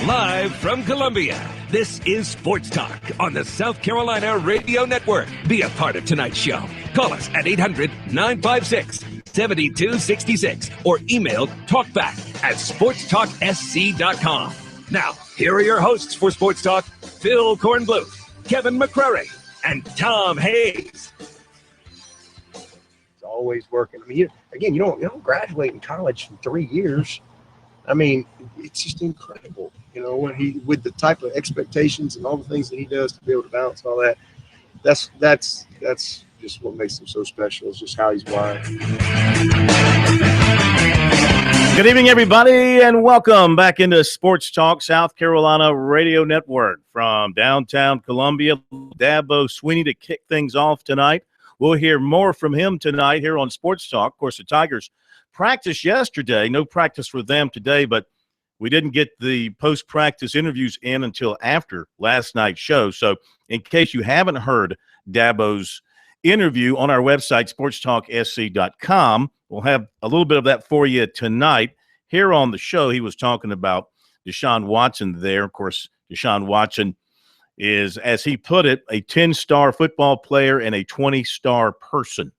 Live from Columbia, this is Sports Talk on the South Carolina Radio Network. Be a part of tonight's show. Call us at 800-956-7266 or email talkback@sportstalksc.com. Now, here are your hosts for Sports Talk, Phil Kornbluth, Kevin McCrary, and Tom Hayes. It's always working. I mean, you don't graduate in college in 3 years. I mean, it's just incredible, with the type of expectations and all the things that he does to be able to balance all that. That's just what makes him so special. It's just how he's wired. Good evening, everybody, and welcome back into Sports Talk, South Carolina Radio Network from downtown Columbia. Dabo Swinney to kick things off tonight. We'll hear more from him tonight here on Sports Talk. Of course, the Tigers practiced yesterday. No practice for them today, but we didn't get the post-practice interviews in until after last night's show. So in case you haven't heard Dabo's interview on our website, sportstalksc.com, we'll have a little bit of that for you tonight. Here on the show, he was talking about Deshaun Watson there. Of course, Deshaun Watson is, as he put it, a 10-star football player and a 20-star person.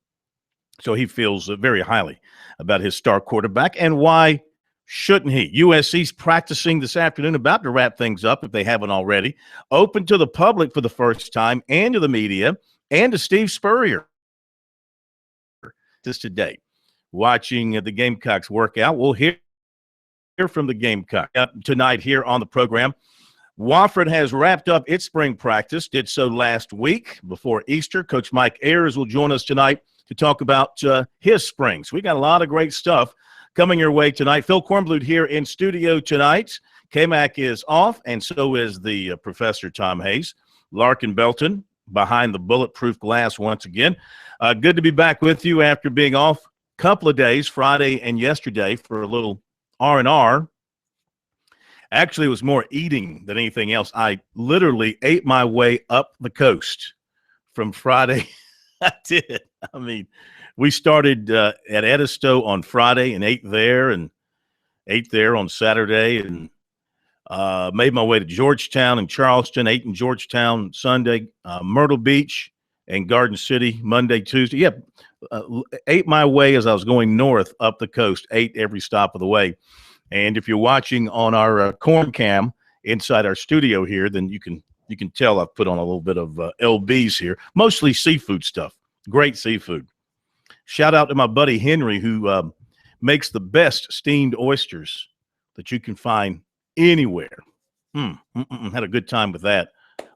So he feels very highly about his star quarterback, and why shouldn't he? USC's practicing this afternoon, about to wrap things up if they haven't already. Open to the public for the first time, and to the media, and to Steve Spurrier. Just today, watching the Gamecocks work out. We'll hear from the Gamecock tonight here on the program. Wofford has wrapped up its spring practice, did so last week before Easter. Coach Mike Ayers will join us tonight to talk about his spring. So we got a lot of great stuff coming your way tonight. Phil Kornbluth here in studio tonight. K-Mac is off, and so is the Professor Tom Hayes. Larkin Belton behind the bulletproof glass once again. Good to be back with you after being off a couple of days, Friday and yesterday, for a little R&R. Actually, it was more eating than anything else. I literally ate my way up the coast from Friday. I did. I mean, we started at Edisto on Friday and ate there on Saturday, and made my way to Georgetown and Charleston, ate in Georgetown Sunday, Myrtle Beach and Garden City Monday, Tuesday. Yep, ate my way as I was going north up the coast, ate every stop of the way. And if you're watching on our corn cam inside our studio here, then you can tell I've put on a little bit of LBs here, mostly seafood stuff. Great seafood. Shout out to my buddy Henry, who makes the best steamed oysters that you can find anywhere. Had a good time with that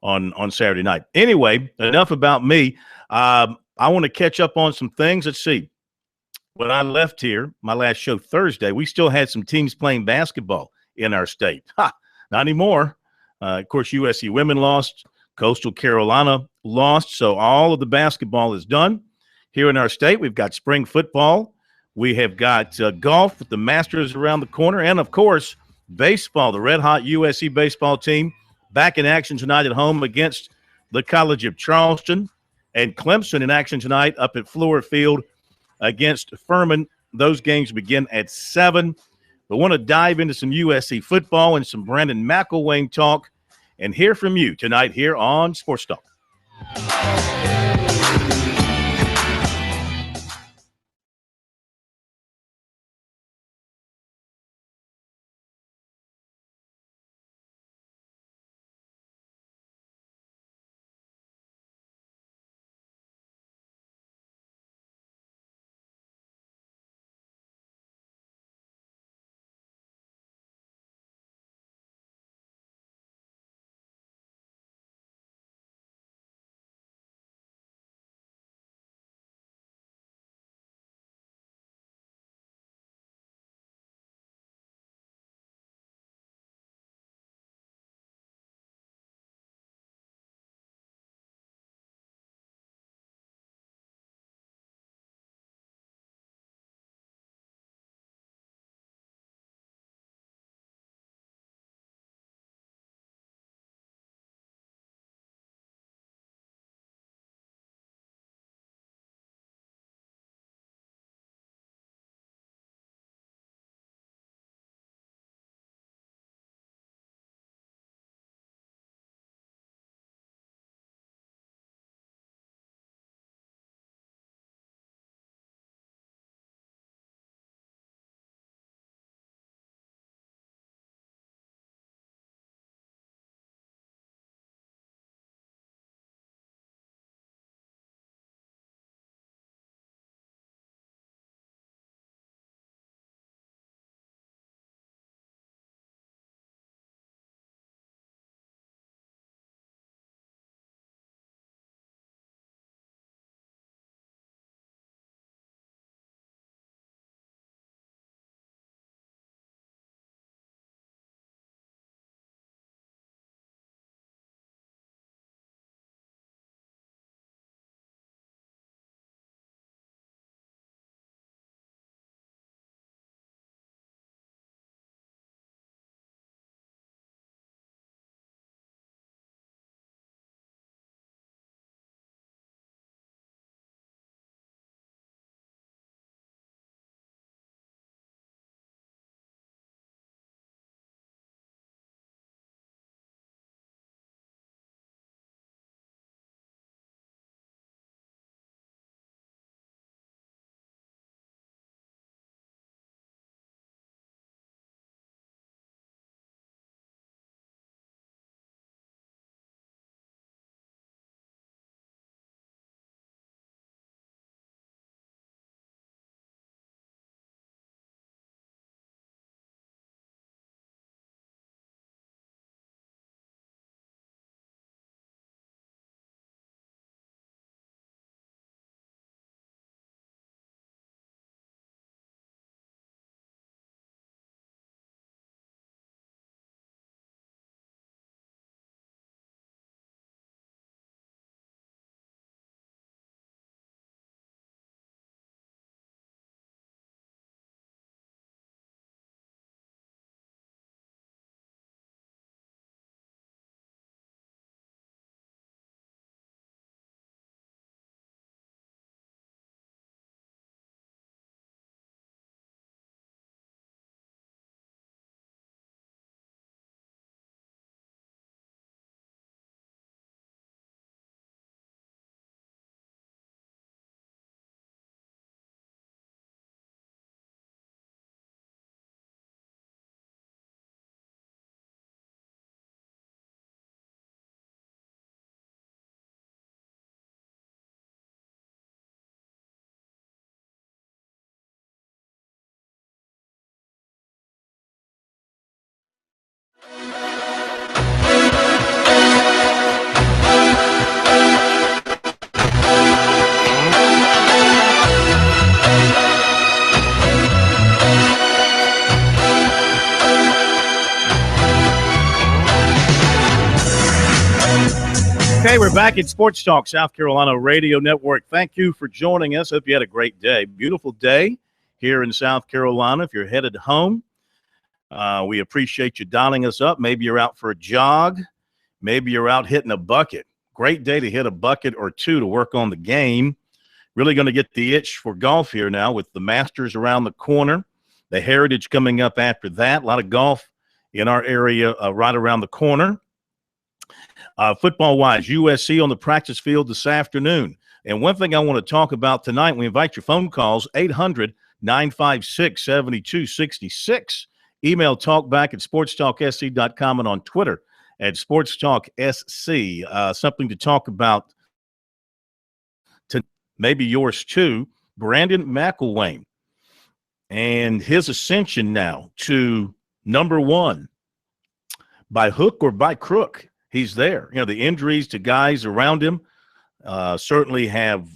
on Saturday night. Anyway, enough about me. I want to catch up on some things. Let's see. When I left here, my last show Thursday, we still had some teams playing basketball in our state. Not anymore. Of course, USC women lost. Coastal Carolina lost. So all of the basketball is done here in our state. We've got spring football. We have got golf with the Masters around the corner. And, of course, baseball, the red-hot USC baseball team back in action tonight at home against the College of Charleston. And Clemson in action tonight up at Fluor Field against Furman. Those games begin at 7. But want to dive into some USC football and some Brandon McElwain talk and hear from you tonight here on Sports Talk. Okay, we're back at Sports Talk, South Carolina Radio Network. Thank you for joining us. Hope you had a great day. Beautiful day here in South Carolina. If you're headed home, we appreciate you dialing us up. Maybe you're out for a jog. Maybe you're out hitting a bucket. Great day to hit a bucket or two to work on the game. Really going to get the itch for golf here now with the Masters around the corner, the Heritage coming up after that. A lot of golf in our area right around the corner. Football-wise, USC on the practice field this afternoon. And one thing I want to talk about tonight, we invite your phone calls, 800-956-7266. Email talkback at sportstalksc.com and on Twitter at sportstalksc. Something to talk about, to maybe yours too, Brandon McElwain and his ascension now to number one. By hook or by crook, he's there. You know, the injuries to guys around him certainly have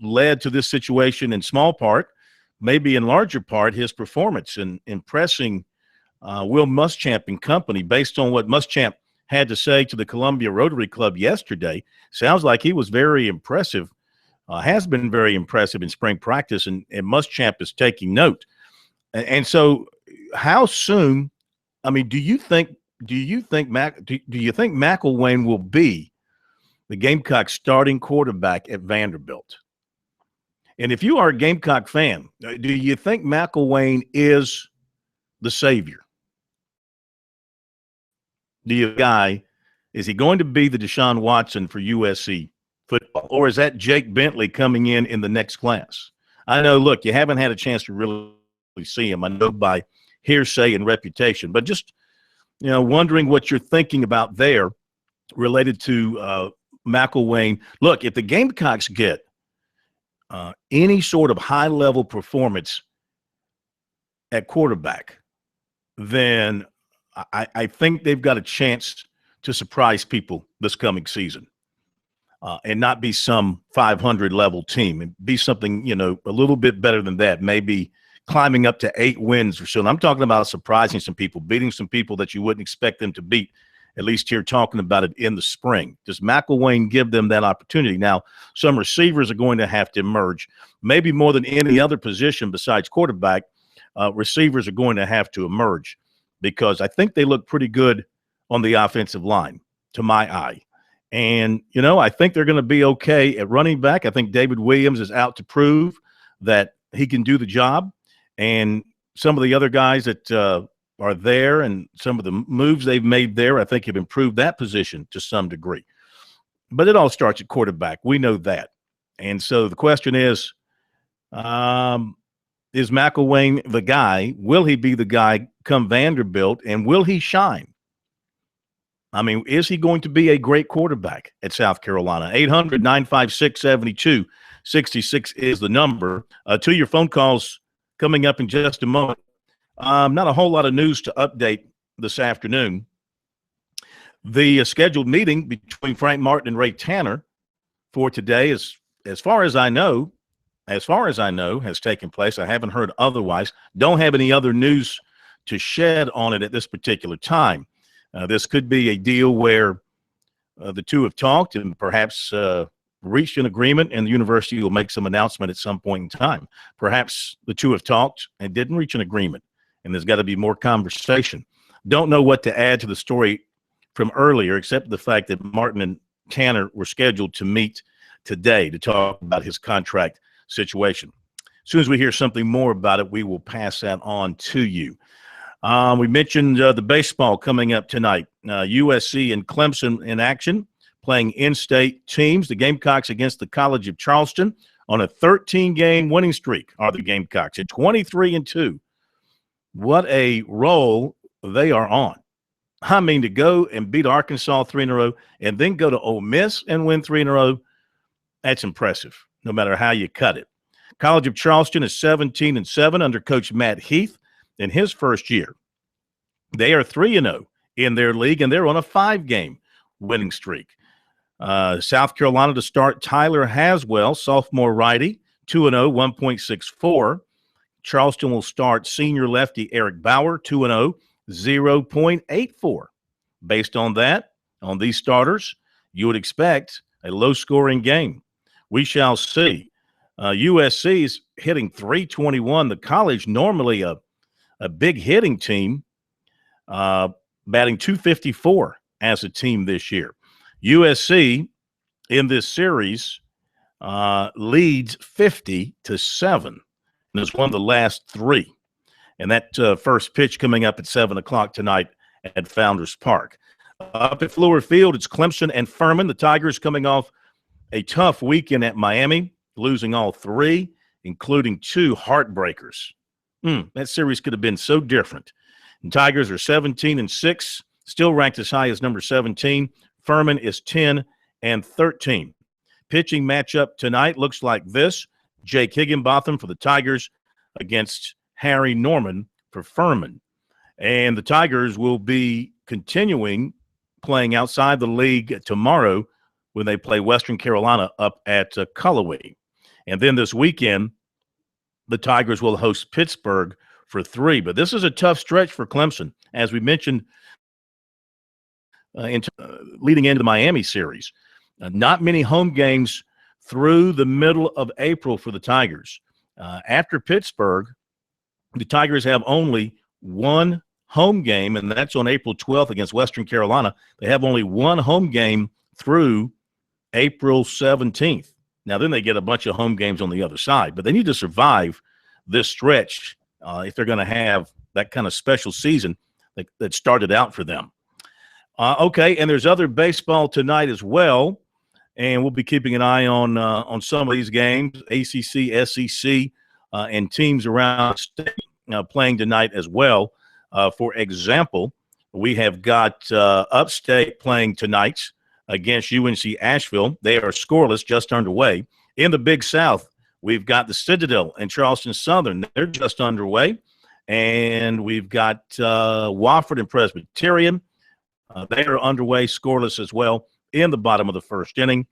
led to this situation in small part, maybe in larger part, his performance in impressing Will Muschamp and company based on what Muschamp had to say to the Columbia Rotary Club yesterday. Sounds like he was very impressive, has been very impressive in spring practice, and Muschamp is taking note. And so how soon, I mean, do you think McElwain will be the Gamecock starting quarterback at Vanderbilt? And if you are a Gamecock fan, do you think McElwain is the savior? Is he going to be the Deshaun Watson for USC football? Or is that Jake Bentley coming in the next class? I know, look, you haven't had a chance to really see him. I know by hearsay and reputation, but just, you know, wondering what you're thinking about there related to McElwain. Look, if the Gamecocks get any sort of high-level performance at quarterback, then I think they've got a chance to surprise people this coming season and not be some 500-level team and be something, you know, a little bit better than that, maybe climbing up to 8 wins or so. And I'm talking about surprising some people, beating some people that you wouldn't expect them to beat, at least here talking about it in the spring. Does McElwain give them that opportunity? Now, some receivers are going to have to emerge, maybe more than any other position besides quarterback. Receivers are going to have to emerge because I think they look pretty good on the offensive line, to my eye. And, you know, I think they're going to be okay at running back. I think David Williams is out to prove that he can do the job. And some of the other guys that are there and some of the moves they've made there, I think have improved that position to some degree. But it all starts at quarterback. We know that. And so the question is McElwain the guy? Will he be the guy come Vanderbilt, and will he shine? I mean, is he going to be a great quarterback at South Carolina? 800-956-7266 is the number. To your phone calls coming up in just a moment. Not a whole lot of news to update this afternoon. The scheduled meeting between Frank Martin and Ray Tanner for today is, as far as I know, has taken place. I haven't heard otherwise. Don't have any other news to shed on it at this particular time. This could be a deal where the two have talked and perhaps reached an agreement, and the university will make some announcement at some point in time. Perhaps the two have talked and didn't reach an agreement, and there's got to be more conversation. Don't know what to add to the story from earlier, except the fact that Martin and Tanner were scheduled to meet today to talk about his contract situation. As soon as we hear something more about it, we will pass that on to you. We mentioned the baseball coming up tonight. USC and Clemson in action, playing in-state teams. The Gamecocks against the College of Charleston on a 13-game winning streak are the Gamecocks at 23-2. What a roll they are on. I mean, to go and beat Arkansas 3 in a row and then go to Ole Miss and win 3 in a row, that's impressive, no matter how you cut it. College of Charleston is 17-7 under Coach Matt Heath in his first year. They are 3-0 in their league, and they're on a 5-game winning streak. South Carolina to start, Tyler Haswell, sophomore righty, 2-0, 1.64. Charleston will start senior lefty Eric Bauer, 2-0, 0.84. Based on that, on these starters, you would expect a low-scoring game. We shall see. USC is hitting 321. The college, normally a big hitting team, batting 254 as a team this year. USC in this series leads 50-7, and it's one of the last 3. And that first pitch coming up at 7 o'clock tonight at Founders Park. Up at Fluor Field, it's Clemson and Furman. The Tigers coming off a tough weekend at Miami, losing all 3, including 2 heartbreakers. That series could have been so different. And Tigers are 17-6, still ranked as high as number 17. Furman is 10-13. Pitching matchup tonight looks like this. Jake Higginbotham for the Tigers against Harry Norman for Furman. And the Tigers will be continuing playing outside the league tomorrow when they play Western Carolina up at Cullowhee. And then this weekend, the Tigers will host Pittsburgh for 3. But this is a tough stretch for Clemson, as we mentioned leading into the Miami series. Not many home games through the middle of April for the Tigers. After Pittsburgh, the Tigers have only 1 home game, and that's on April 12th against Western Carolina. They have only 1 home game through April 17th. Now, then they get a bunch of home games on the other side, but they need to survive this stretch if they're going to have that kind of special season that started out for them. Okay, and there's other baseball tonight as well, and we'll be keeping an eye on some of these games, ACC, SEC, and teams around the state playing tonight as well. For example, we have got Upstate playing tonight against UNC Asheville. They are scoreless, just underway. In the Big South, we've got the Citadel and Charleston Southern. They're just underway. And we've got Wofford and Presbyterian. They are underway, scoreless as well, in the bottom of the first inning.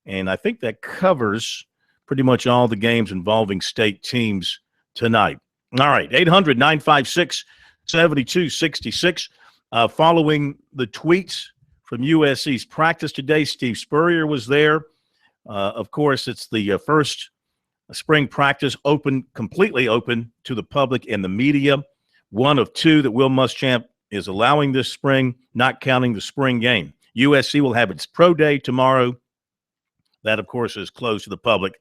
And I think that covers pretty much all the games involving state teams tonight. All right, 800-956-7266. Following the tweets from USC's practice today, Steve Spurrier was there. Of course, it's the first spring practice completely open to the public and the media. One of 2 that Will Muschamp is allowing this spring, not counting the spring game. USC will have its pro day tomorrow. That, of course, is closed to the public.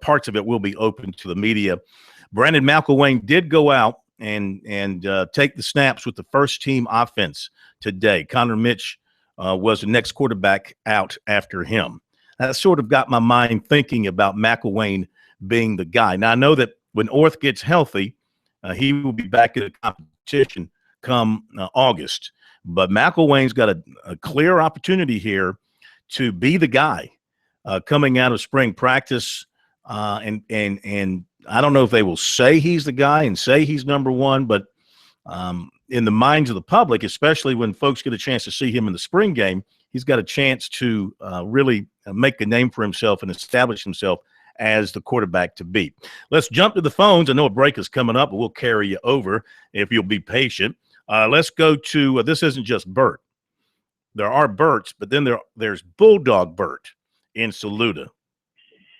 Parts of it will be open to the media. Brandon McElwain did go out and take the snaps with the first team offense today. Connor Mitch was the next quarterback out after him. That sort of got my mind thinking about McElwain being the guy. Now, I know that when Orth gets healthy, he will be back in the competition come August. But McElwain's got a clear opportunity here to be the guy coming out of spring practice. And I don't know if they will say he's the guy and say he's number 1, but in the minds of the public, especially when folks get a chance to see him in the spring game, he's got a chance to really make a name for himself and establish himself as the quarterback to beat. Let's jump to the phones. I know a break is coming up, but we'll carry you over if you'll be patient. Let's go to this isn't just Bert. There are Berts, but then there's Bulldog Bert in Saluda.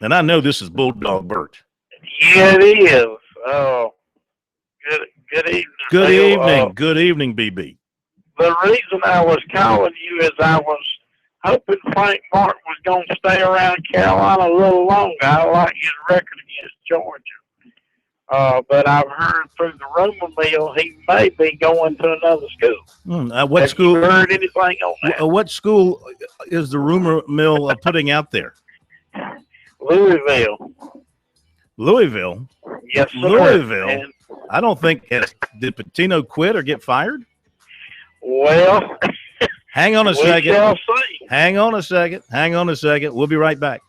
And I know this is Bulldog Bert. Yeah, it is. Oh, good evening. Good evening. Good evening, BB. The reason I was calling you is I was hoping Frank Martin was going to stay around Carolina a little longer. I like his record against Georgia. But I've heard through the rumor mill he may be going to another school. What school? Have you heard anything on that? What school is the rumor mill putting out there? Louisville. Louisville? Yes, sir. Louisville? And, I don't think – did Patino quit or get fired? well, hang on a we second. shall see. Hang on a second. We'll be right back.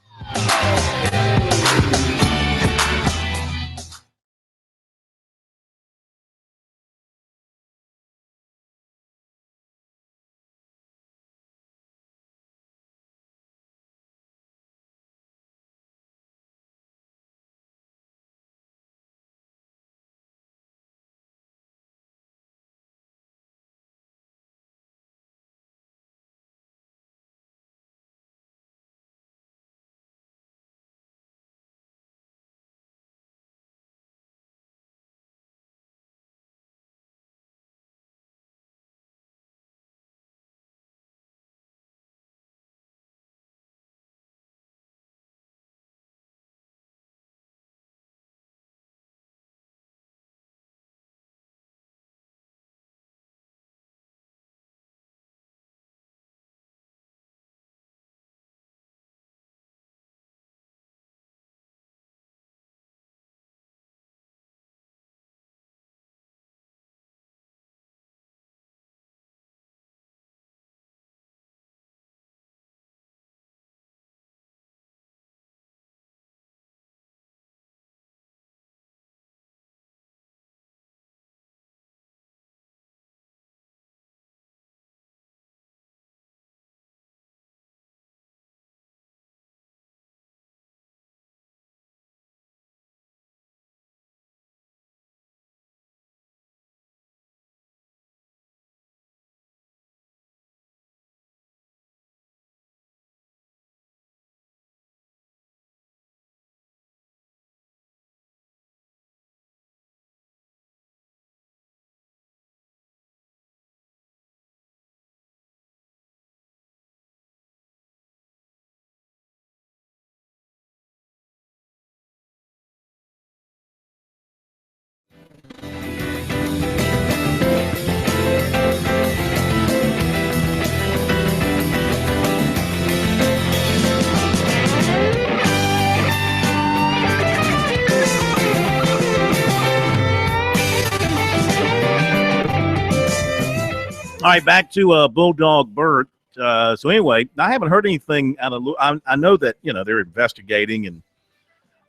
All right, back to Bulldog Bert. So anyway, I haven't heard anything out of. I know that they're investigating and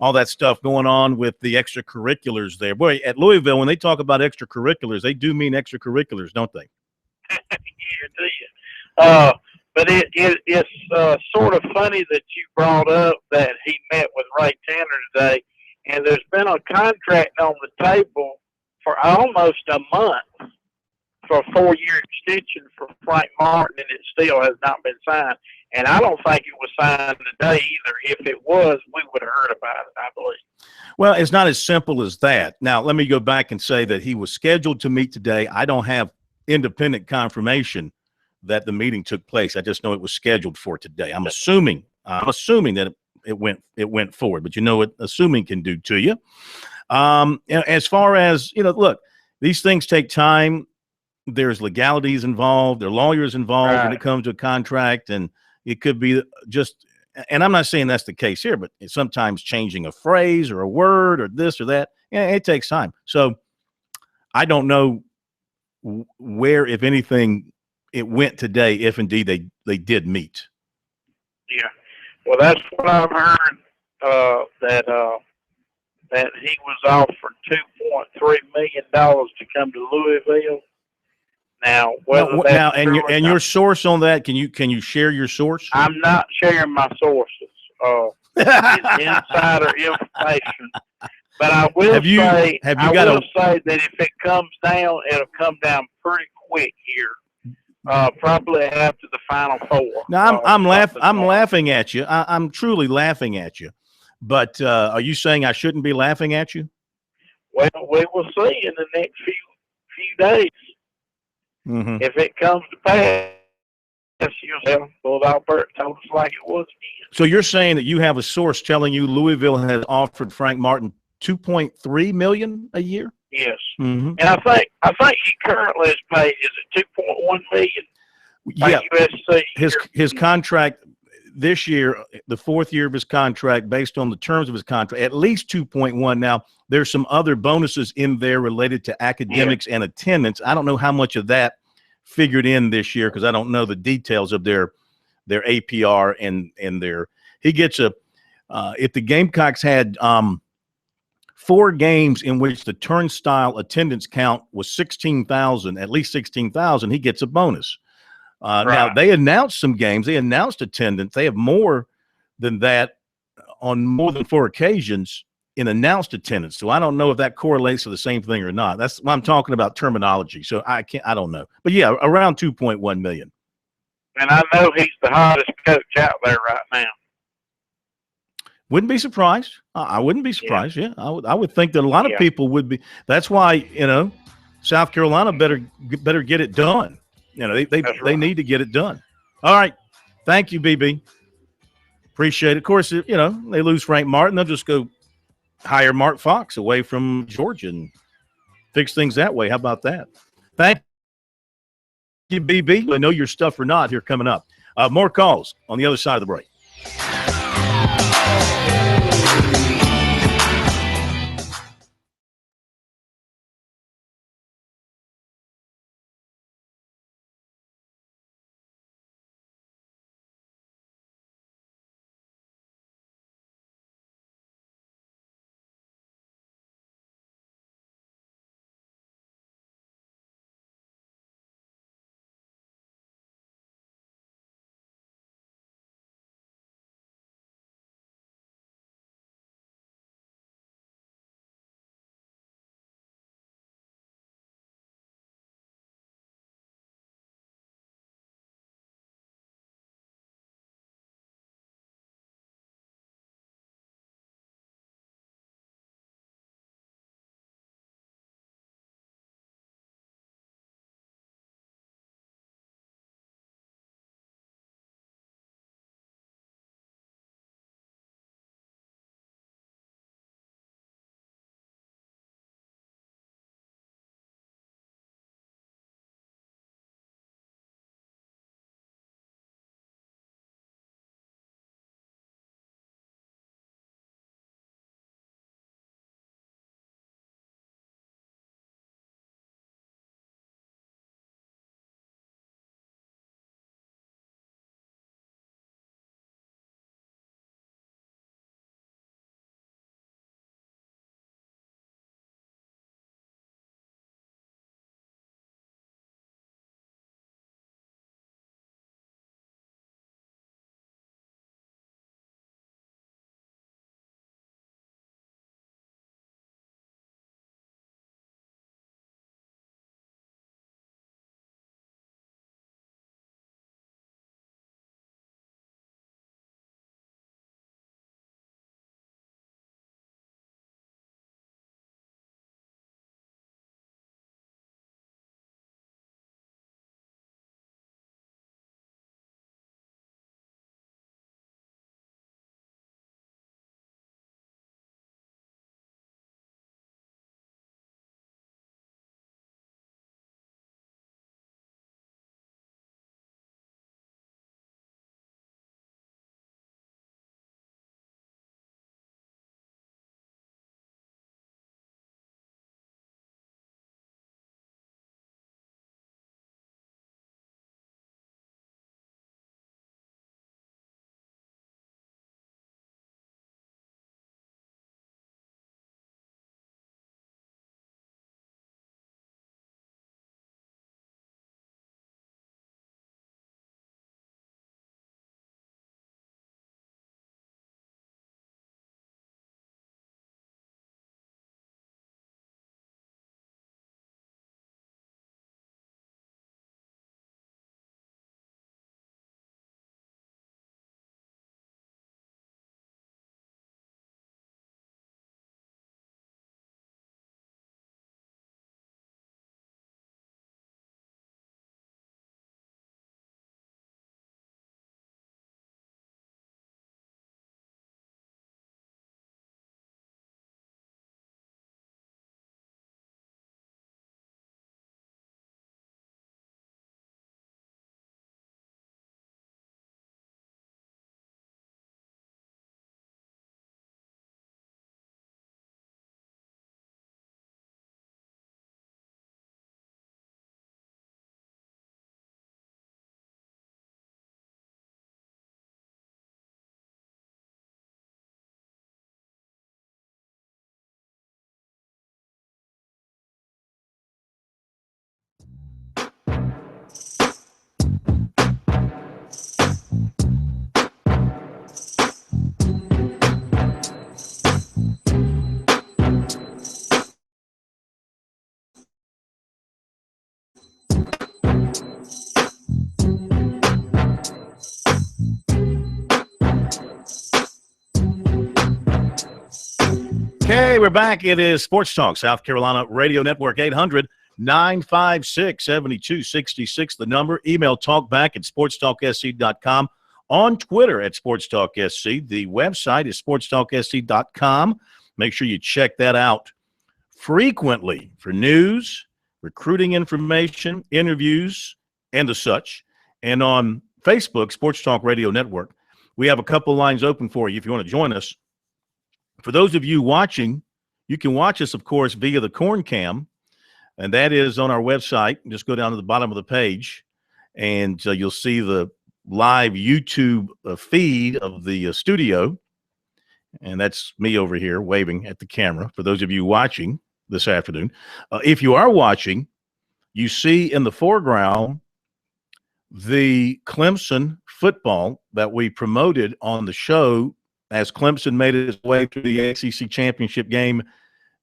all that stuff going on with the extracurriculars there. Boy, at Louisville, when they talk about extracurriculars, they do mean extracurriculars, don't they? Yeah, but it's sort of funny that you brought up that he met with Ray Tanner today, and there's been a contract on the table for almost a month for a 4-year extension for Frank Martin, and it still has not been signed. And I don't think it was signed today either. If it was, we would have heard about it, I believe. Well, it's not as simple as that. Now, let me go back and say that he was scheduled to meet today. I don't have independent confirmation that the meeting took place. I just know it was scheduled for today. I'm assuming that it went forward, but what assuming can do to you. As far as, look, these things take time. There's legalities involved. There are lawyers involved when it comes to a contract, and it could be just, and I'm not saying that's the case here, but it's sometimes changing a phrase or a word or this or that. It takes time. So I don't know where, if anything, it went today, if indeed they did meet. Yeah. Well, that's what I've heard, that he was offered $2.3 million to come to Louisville. Now, and your source on that, can you share your source? I'm not sharing my sources. It's insider information. But I will say that if it comes down, it'll come down pretty quick here. Probably after the Final Four. Now I'm laughing at you. I'm truly laughing at you. But are you saying I shouldn't be laughing at you? Well, we will see in the next few days. Mm-hmm. If it comes to pass, you'll have Bulldog Bert told us like it was again. So you're saying that you have a source telling you Louisville has offered Frank Martin $2.3 million a year? Yes. Mm-hmm. And I think he currently is paid, is it $2.1 million? Yeah. USC. His contract this year, the 4th year of his contract, based on the terms of his contract, at least 2.1. Now, there's some other bonuses in there related to academics and attendance. I don't know how much of that figured in this year because I don't know the details of their APR and their. He gets if the Gamecocks had 4 games in which the turnstile attendance count was 16,000, at least 16,000, he gets a bonus. Now, they announced some games. They announced attendance. They have more than that on more than 4 occasions in announced attendance. So I don't know if that correlates to the same thing or not. That's what I'm talking about, terminology. So I don't know. But, yeah, around 2.1 million. And I know he's the hottest coach out there right now. Wouldn't be surprised. I wouldn't be surprised. Yeah, I would think that a lot of people would be. That's why, South Carolina better get it done. They need to get it done. All right. Thank you, BB. Appreciate it. Of course, they lose Frank Martin, they'll just go hire Mark Fox away from Georgia and fix things that way. How about that? Thank you, BB. I know your stuff or not here coming up. More calls on the other side of the break. Okay, we're back. It is Sports Talk, South Carolina Radio Network, 800-956-7266, the number. Email talkback at sportstalksc.com. On Twitter at sportstalksc. The website is sportstalksc.com. Make sure you check that out frequently for news, recruiting information, interviews, and the such. And on Facebook, Sports Talk Radio Network, we have a couple lines open for you if you want to join us. For those of you watching, you can watch us, of course, via the Corn Cam, and that is on our website. Just go down to the bottom of the page, and you'll see the live YouTube feed of the studio, and that's me over here waving at the camera for those of you watching this afternoon. If you are watching, you see in the foreground the Clemson football that we promoted on the show as Clemson made its way through the ACC championship game,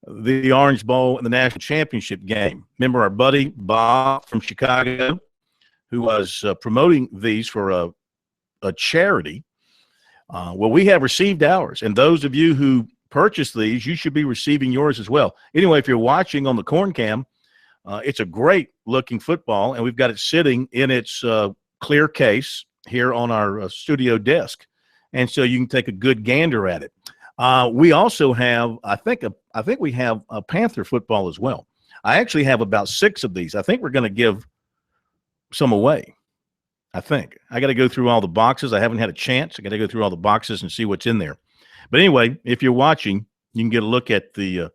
the Orange Bowl, and the national championship game. Remember our buddy Bob from Chicago, who was promoting these for a charity. Well, we have received ours, and those of you who purchased these, you should be receiving yours as well. Anyway, if you're watching on the Corn Cam, it's a great-looking football, and we've got it sitting in its clear case here on our studio desk. And so you can take a good gander at it. We also have, I think we have a Panther football as well. I actually have about 6 of these. I think we're going to give some away. I think. I got to go through all the boxes. I haven't had a chance. I got to go through all the boxes and see what's in there. But anyway, if you're watching, you can get a look at the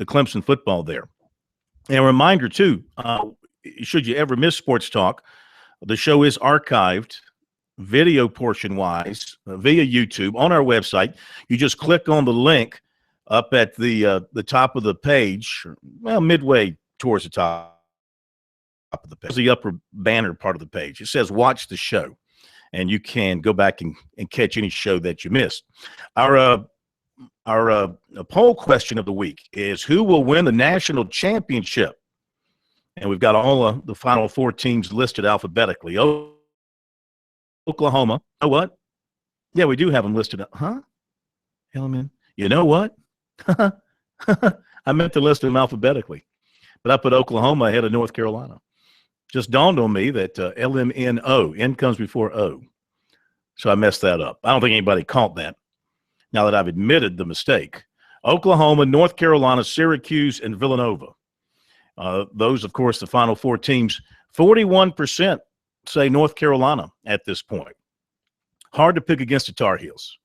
Clemson football there. And a reminder, too, should you ever miss Sports Talk, the show is archived video portion-wise via YouTube on our website. You just click on the link up at the top of the page, well, midway towards the top of the page, the upper banner part of the page. It says watch the show, and you can go back and catch any show that you missed. Our poll question of the week is, who will win the national championship? And we've got all the final 4 teams listed alphabetically. Oklahoma. You know what? Yeah, we do have them listed. Huh? Hellman. You know what? I meant to list them alphabetically, but I put Oklahoma ahead of North Carolina. Just dawned on me that LMNO, N comes before O. So I messed that up. I don't think anybody caught that now that I've admitted the mistake. Oklahoma, North Carolina, Syracuse, and Villanova. Those, of course, the final 4 teams. 41% say North Carolina at this point. Hard to pick against the Tar Heels,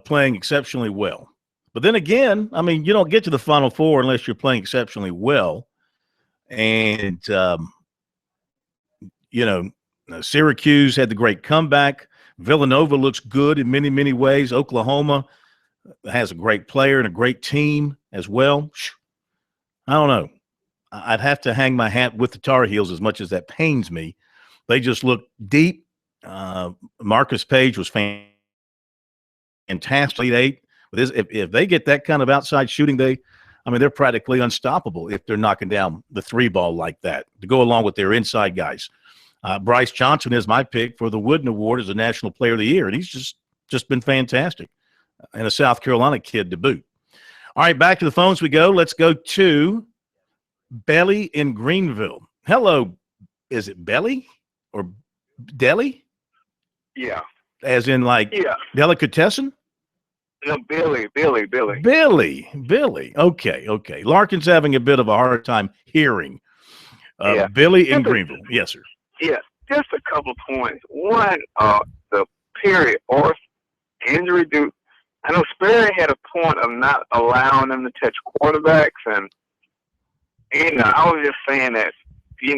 playing exceptionally well. But then again, I mean, you don't get to the Final Four unless you're playing exceptionally well. And, Syracuse had the great comeback. Villanova looks good in many, many ways. Oklahoma has a great player and a great team as well. I don't know. I'd have to hang my hat with the Tar Heels as much as that pains me. They just look deep. Marcus Page was fantastic. 8. If they get that kind of outside shooting, they're practically unstoppable if they're knocking down the 3 ball like that to go along with their inside guys. Bryce Johnson is my pick for the Wooden Award as a National Player of the Year, and he's just been fantastic, and a South Carolina kid to boot. All right, back to the phones we go. Let's go to Belly in Greenville. Hello, is it Belly or Deli? Yeah. As in delicatessen? No, Billy. Okay. Larkin's having a bit of a hard time hearing. Billy in Greenville. Yes, sir. Yeah, just a couple of points. One, the period or injury due. I know Sperry had a point of not allowing them to touch quarterbacks, and I was just saying that they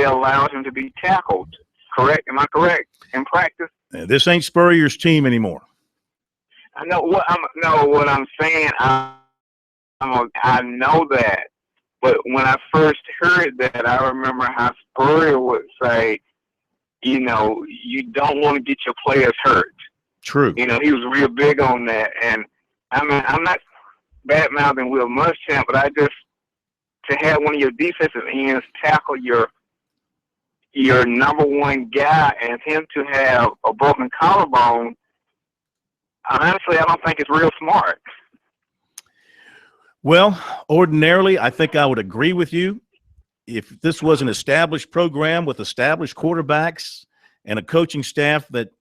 allowed him to be tackled. Correct? Am I correct in practice? This ain't Spurrier's team anymore. I know what I'm saying. I know that, but when I first heard that, I remember how Spurrier would say, you don't want to get your players hurt. True. He was real big on that, and I'm not bad-mouthing Will Muschamp, but to have one of your defensive ends tackle your number 1 guy and him to have a broken collarbone, honestly, I don't think it's real smart. Well, ordinarily, I think I would agree with you. If this was an established program with established quarterbacks and a coaching staff that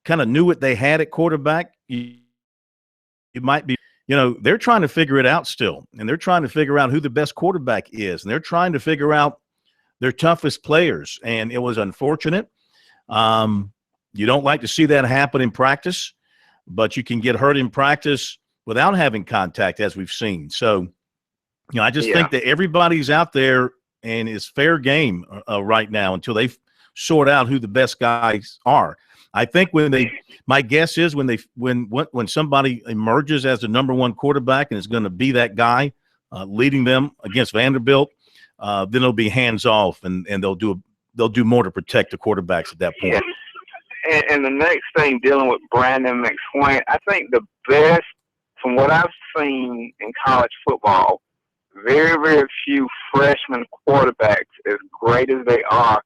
kind of knew what they had at quarterback, you might be, they're trying to figure it out still. And they're trying to figure out who the best quarterback is. And they're trying to figure out their toughest players. And it was unfortunate. You don't like to see that happen in practice, but you can get hurt in practice without having contact, as we've seen. So, I just think that everybody's out there and is fair game right now until they sort out who the best guys are. I think my guess is when somebody emerges as the number one quarterback and is going to be that guy leading them against Vanderbilt, then it'll be hands off and they'll do more to protect the quarterbacks at that point. Yeah. And the next thing, dealing with Brandon McSwain, I think the best, from what I've seen in college football, very, very few freshman quarterbacks, as great as they are,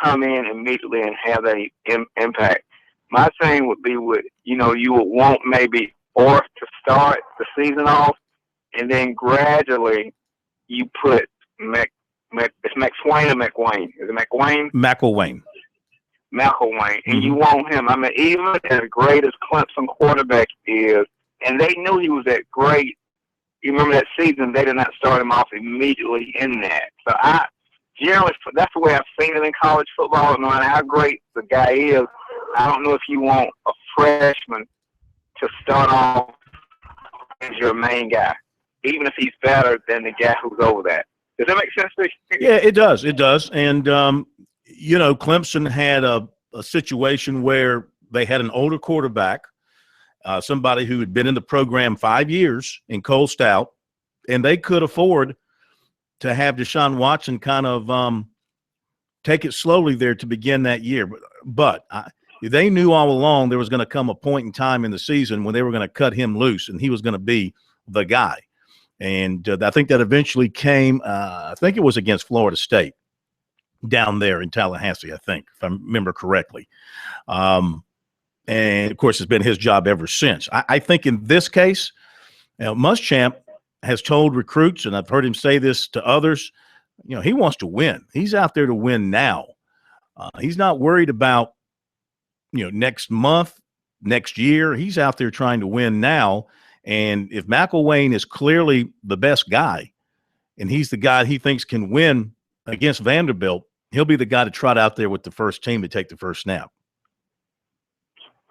come in immediately and have an impact. My thing would be you would want maybe Orth to start the season off, and then gradually you put it's McSwain or McWayne? Is it McWayne? McElwain. And you want him. I mean, even as great as Clemson quarterback is, and they knew he was that great. You remember that season, they did not start him off immediately in that. So that's the way I've seen it in college football. No matter how great the guy is, I don't know if you want a freshman to start off as your main guy, even if he's better than the guy who's over that. Does that make sense to you? Yeah, it does. It does. And, Clemson had a situation where they had an older quarterback, somebody who had been in the program 5 years in Cole Stout, and they could afford to have Deshaun Watson kind of take it slowly there to begin that year. But they knew all along there was going to come a point in time in the season when they were going to cut him loose, and he was going to be the guy. And I think that eventually came, I think it was against Florida State down there in Tallahassee, I think, if I remember correctly. And, of course, it's been his job ever since. I think in this case, Muschamp has told recruits, and I've heard him say this to others, he wants to win. He's out there to win now. He's not worried about, next month, next year. He's out there trying to win now. And if McElwain is clearly the best guy, and he's the guy he thinks can win against Vanderbilt, he'll be the guy to trot out there with the first team to take the first snap.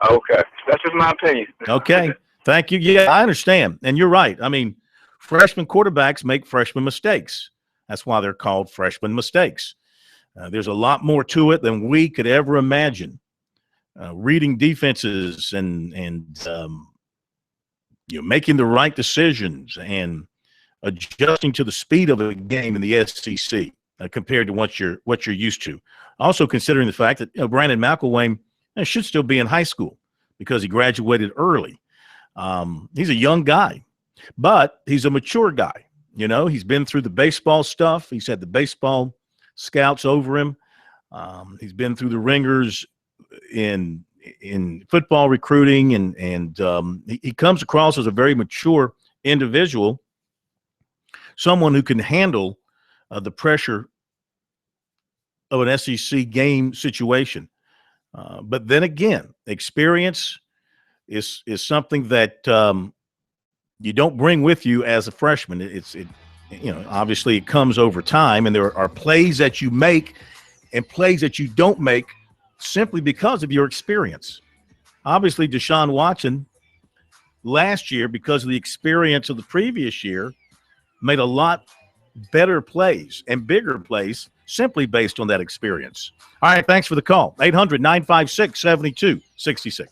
Okay. That's just my opinion. Okay. Thank you. Yeah, I understand. And you're right. I mean, freshman quarterbacks make freshman mistakes. That's why they're called freshman mistakes. There's a lot more to it than we could ever imagine. Reading defenses and making the right decisions and adjusting to the speed of a game in the SEC compared to what you're used to. Also considering the fact that Brandon McElwain should still be in high school because he graduated early. He's a young guy, but he's a mature guy. He's been through the baseball stuff. He's had the baseball scouts over him. He's been through the ringers in football recruiting, and he comes across as a very mature individual, someone who can handle the pressure of an SEC game situation. But then again, experience is something that you don't bring with you as a freshman. Obviously it comes over time, and there are plays that you make and plays that you don't make simply because of your experience. Obviously, Deshaun Watson last year, because of the experience of the previous year, made a lot better plays and bigger plays simply based on that experience. All right, thanks for the call. 800-956-7266.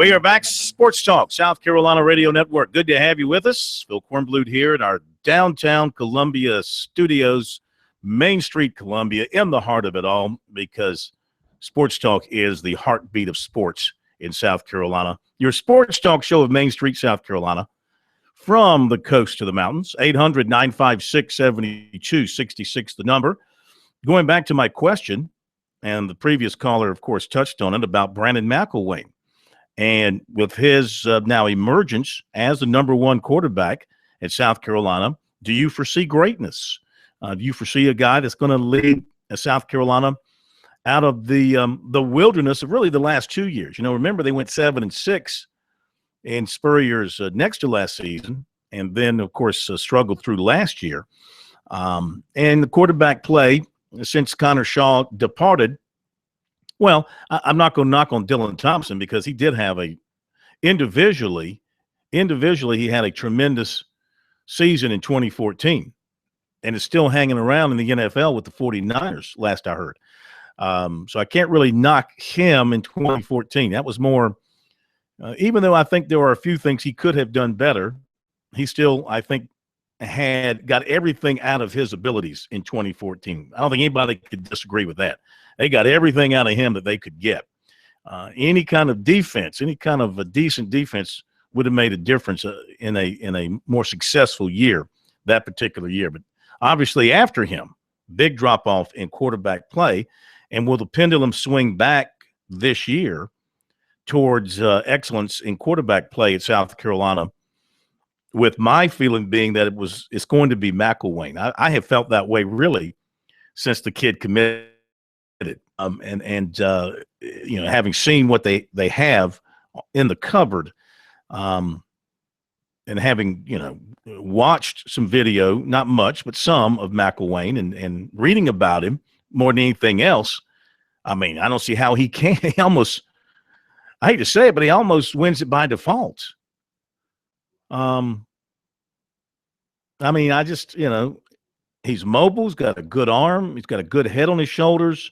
We are back. Sports Talk, South Carolina Radio Network. Good to have you with us. Phil Kornblut here in our downtown Columbia studios, Main Street, Columbia, in the heart of it all, because Sports Talk is the heartbeat of sports in South Carolina. Your Sports Talk show of Main Street, South Carolina, from the coast to the mountains. 800-956-7266, the number. Going back to my question, and the previous caller, of course, touched on it, about Brandon McElwain. And with his now emergence as the number one quarterback at South Carolina, do you foresee greatness? Do you foresee a guy that's going to lead South Carolina out of the wilderness of really the last 2 years? You know, remember they went 7-6 in Spurrier's next to last season, and then, of course, struggled through last year. And the quarterback play, since Connor Shaw departed, well, I'm not going to knock on Dylan Thompson, because he did have individually he had a tremendous season in 2014 and is still hanging around in the NFL with the 49ers, last I heard. So I can't really knock him in 2014. That was more, even though I think there are a few things he could have done better, he still, I think, had got everything out of his abilities in 2014. I don't think anybody could disagree with that. They got everything out of him that they could get. Any kind of defense, any kind of a decent defense would have made a difference in a more successful year, that particular year. But obviously after him, big drop-off in quarterback play. And will the pendulum swing back this year towards excellence in quarterback play at South Carolina, with my feeling being that it's going to be McElwain. I have felt that way really since the kid committed. You know, having seen what they have in the cupboard, and having, you know, watched some video, not much, but some, of McElwain, and reading about him more than anything else, I mean, I don't see how he can. He almost, I hate to say it, but he almost wins it by default. I mean, I just, you know, he's mobile. He's got a good arm. He's got a good head on his shoulders.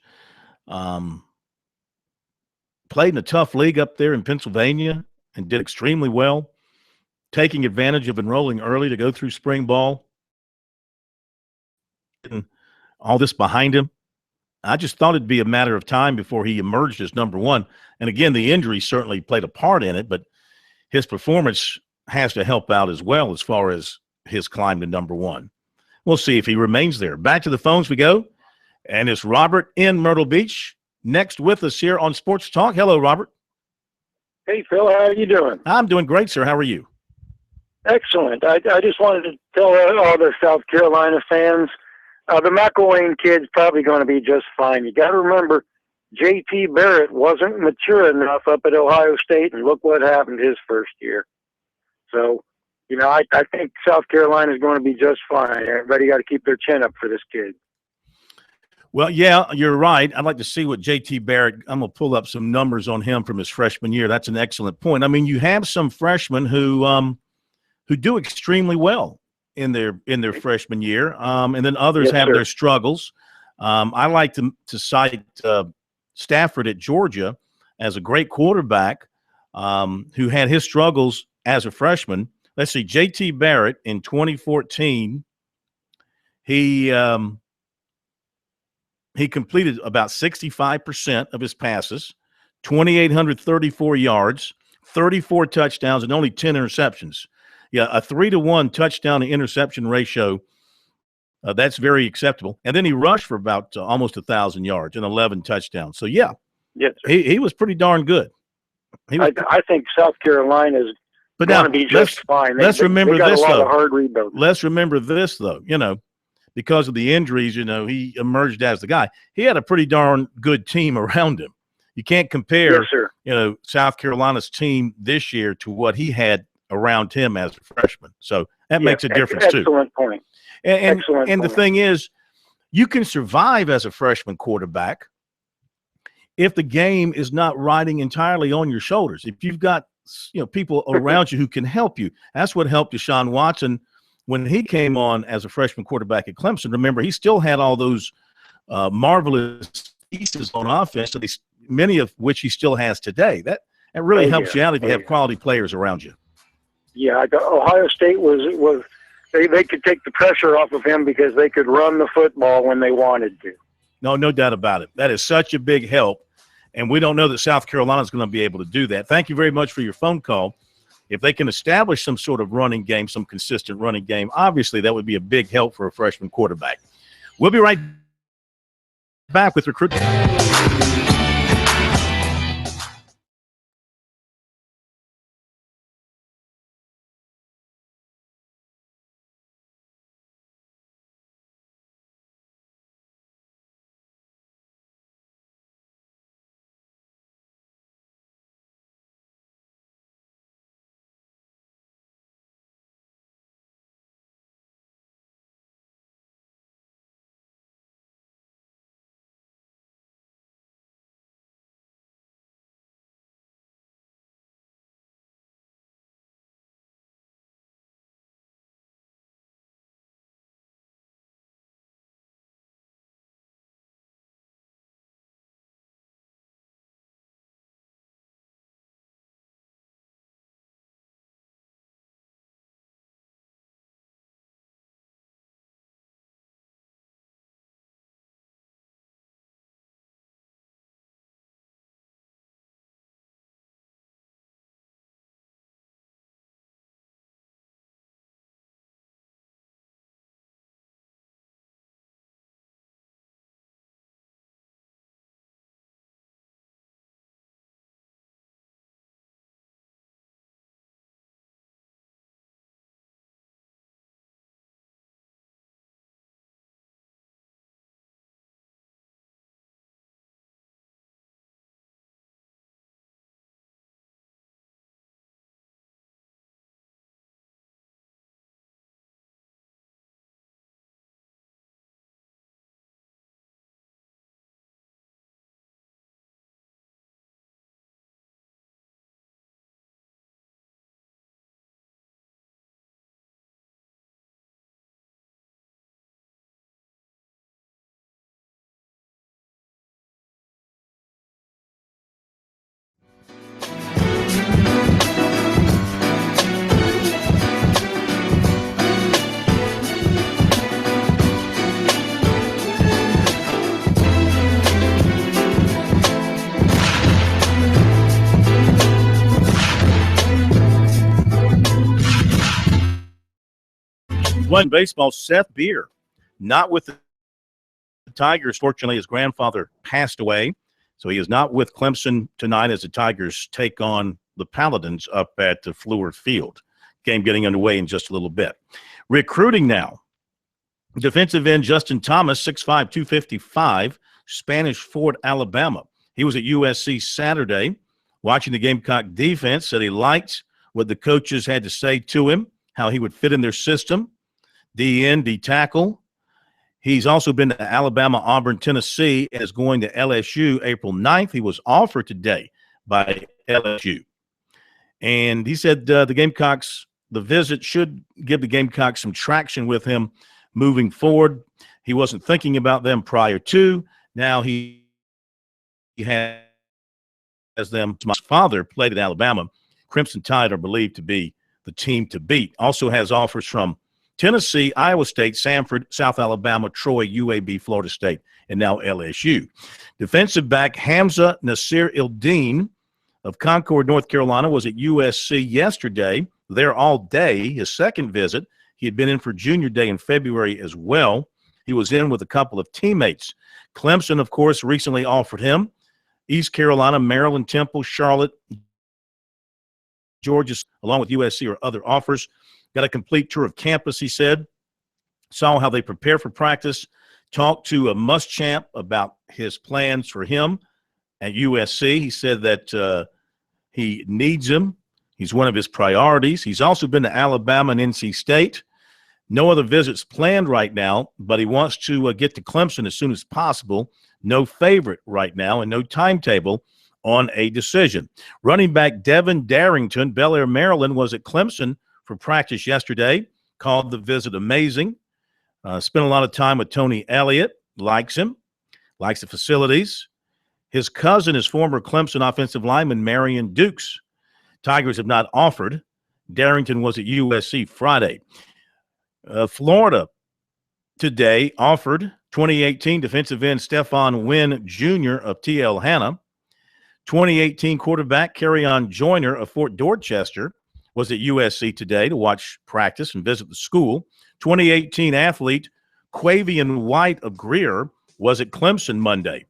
Played in a tough league up there in Pennsylvania and did extremely well, taking advantage of enrolling early to go through spring ball. And all this behind him, I just thought it'd be a matter of time before he emerged as number one. And again, the injury certainly played a part in it, but his performance has to help out as well as far as his climb to number one. We'll see if he remains there. Back to the phones we go. And it's Robert in Myrtle Beach next with us here on Sports Talk. Hello, Robert. Hey, Phil. How are you doing? I'm doing great, sir. How are you? Excellent. I just wanted to tell all the South Carolina fans, the McElwain kid's probably going to be just fine. You got to remember, J.T. Barrett wasn't mature enough up at Ohio State, and look what happened his first year. So, you know, I think South Carolina is going to be just fine. Everybody got to keep their chin up for this kid. Well, yeah, you're right. I'd like to see what J.T. Barrett – I'm going to pull up some numbers on him from his freshman year. That's an excellent point. I mean, you have some freshmen who do extremely well in their freshman year, and then others have their struggles. I like to cite Stafford at Georgia as a great quarterback who had his struggles as a freshman. Let's see, J.T. Barrett in 2014, he completed about 65% of his passes, 2,834 yards, 34 touchdowns, and only 10 interceptions. Yeah, a 3-to-1 touchdown to interception ratio. That's very acceptable. And then he rushed for about almost 1,000 yards and 11 touchdowns. So, yeah, yes, he was pretty darn good. I think South Carolina is going to be just fine. Let's remember this, though. Hard rebuild. Let's remember this, though. You know, because of the injuries, you know, he emerged as the guy. He had a pretty darn good team around him. You can't compare, you know, South Carolina's team this year to what he had around him as a freshman. So that makes a difference too. Excellent point. And the thing is, you can survive as a freshman quarterback if the game is not riding entirely on your shoulders. If you've got, you know, people around you who can help you. That's what helped Deshaun Watson when he came on as a freshman quarterback at Clemson. Remember, he still had all those marvelous pieces on offense, many of which he still has today. It really Oh, helps yeah. you out if you Oh, have yeah. quality players around you. Yeah, Ohio State was they could take the pressure off of him because they could run the football when they wanted to. No doubt about it. That is such a big help, and we don't know that South Carolina is going to be able to do that. Thank you very much for your phone call. If they can establish some sort of running game, some consistent running game, obviously that would be a big help for a freshman quarterback. We'll be right back with recruitment. One baseball, Seth Beer, not with the Tigers. Fortunately, his grandfather passed away, so he is not with Clemson tonight as the Tigers take on the Paladins up at the Fluor Field. Game getting underway in just a little bit. Recruiting now. Defensive end Justin Thomas, 6'5", 255, Spanish Fort, Alabama. He was at USC Saturday watching the Gamecock defense, said he liked what the coaches had to say to him, how he would fit in their system. D-end, D-tackle. He's also been to Alabama, Auburn, Tennessee, and is going to LSU April 9th. He was offered today by LSU. And he said the Gamecocks, the visit should give the Gamecocks some traction with him moving forward. He wasn't thinking about them prior to. Now he has them. My father played at Alabama. Crimson Tide are believed to be the team to beat. Also has offers from Tennessee, Iowa State, Samford, South Alabama, Troy, UAB, Florida State, and now LSU. Defensive back Hamza Nasir-Ildeen of Concord, North Carolina, was at USC yesterday, there all day. His second visit, he had been in for junior day in February as well. He was in with a couple of teammates. Clemson, of course, recently offered him. East Carolina, Maryland, Temple, Charlotte, Georgia, along with USC, or other offers. Got a complete tour of campus, he said. Saw how they prepare for practice. Talked to a Muschamp about his plans for him at USC. He said that he needs him. He's one of his priorities. He's also been to Alabama and NC State. No other visits planned right now, but he wants to get to Clemson as soon as possible. No favorite right now and no timetable on a decision. Running back Devin Darrington, Bel Air, Maryland, was at Clemson for practice yesterday. Called the visit amazing. Spent a lot of time with Tony Elliott. Likes him. Likes the facilities. His cousin is former Clemson offensive lineman Marion Dukes. Tigers have not offered. Darrington was at USC Friday. Florida today offered 2018 defensive end Stephon Wynn Jr. of TL Hanna. 2018 quarterback Kerryon Joyner of Fort Dorchester was at USC today to watch practice and visit the school. 2018 athlete Quavian White of Greer was at Clemson Monday.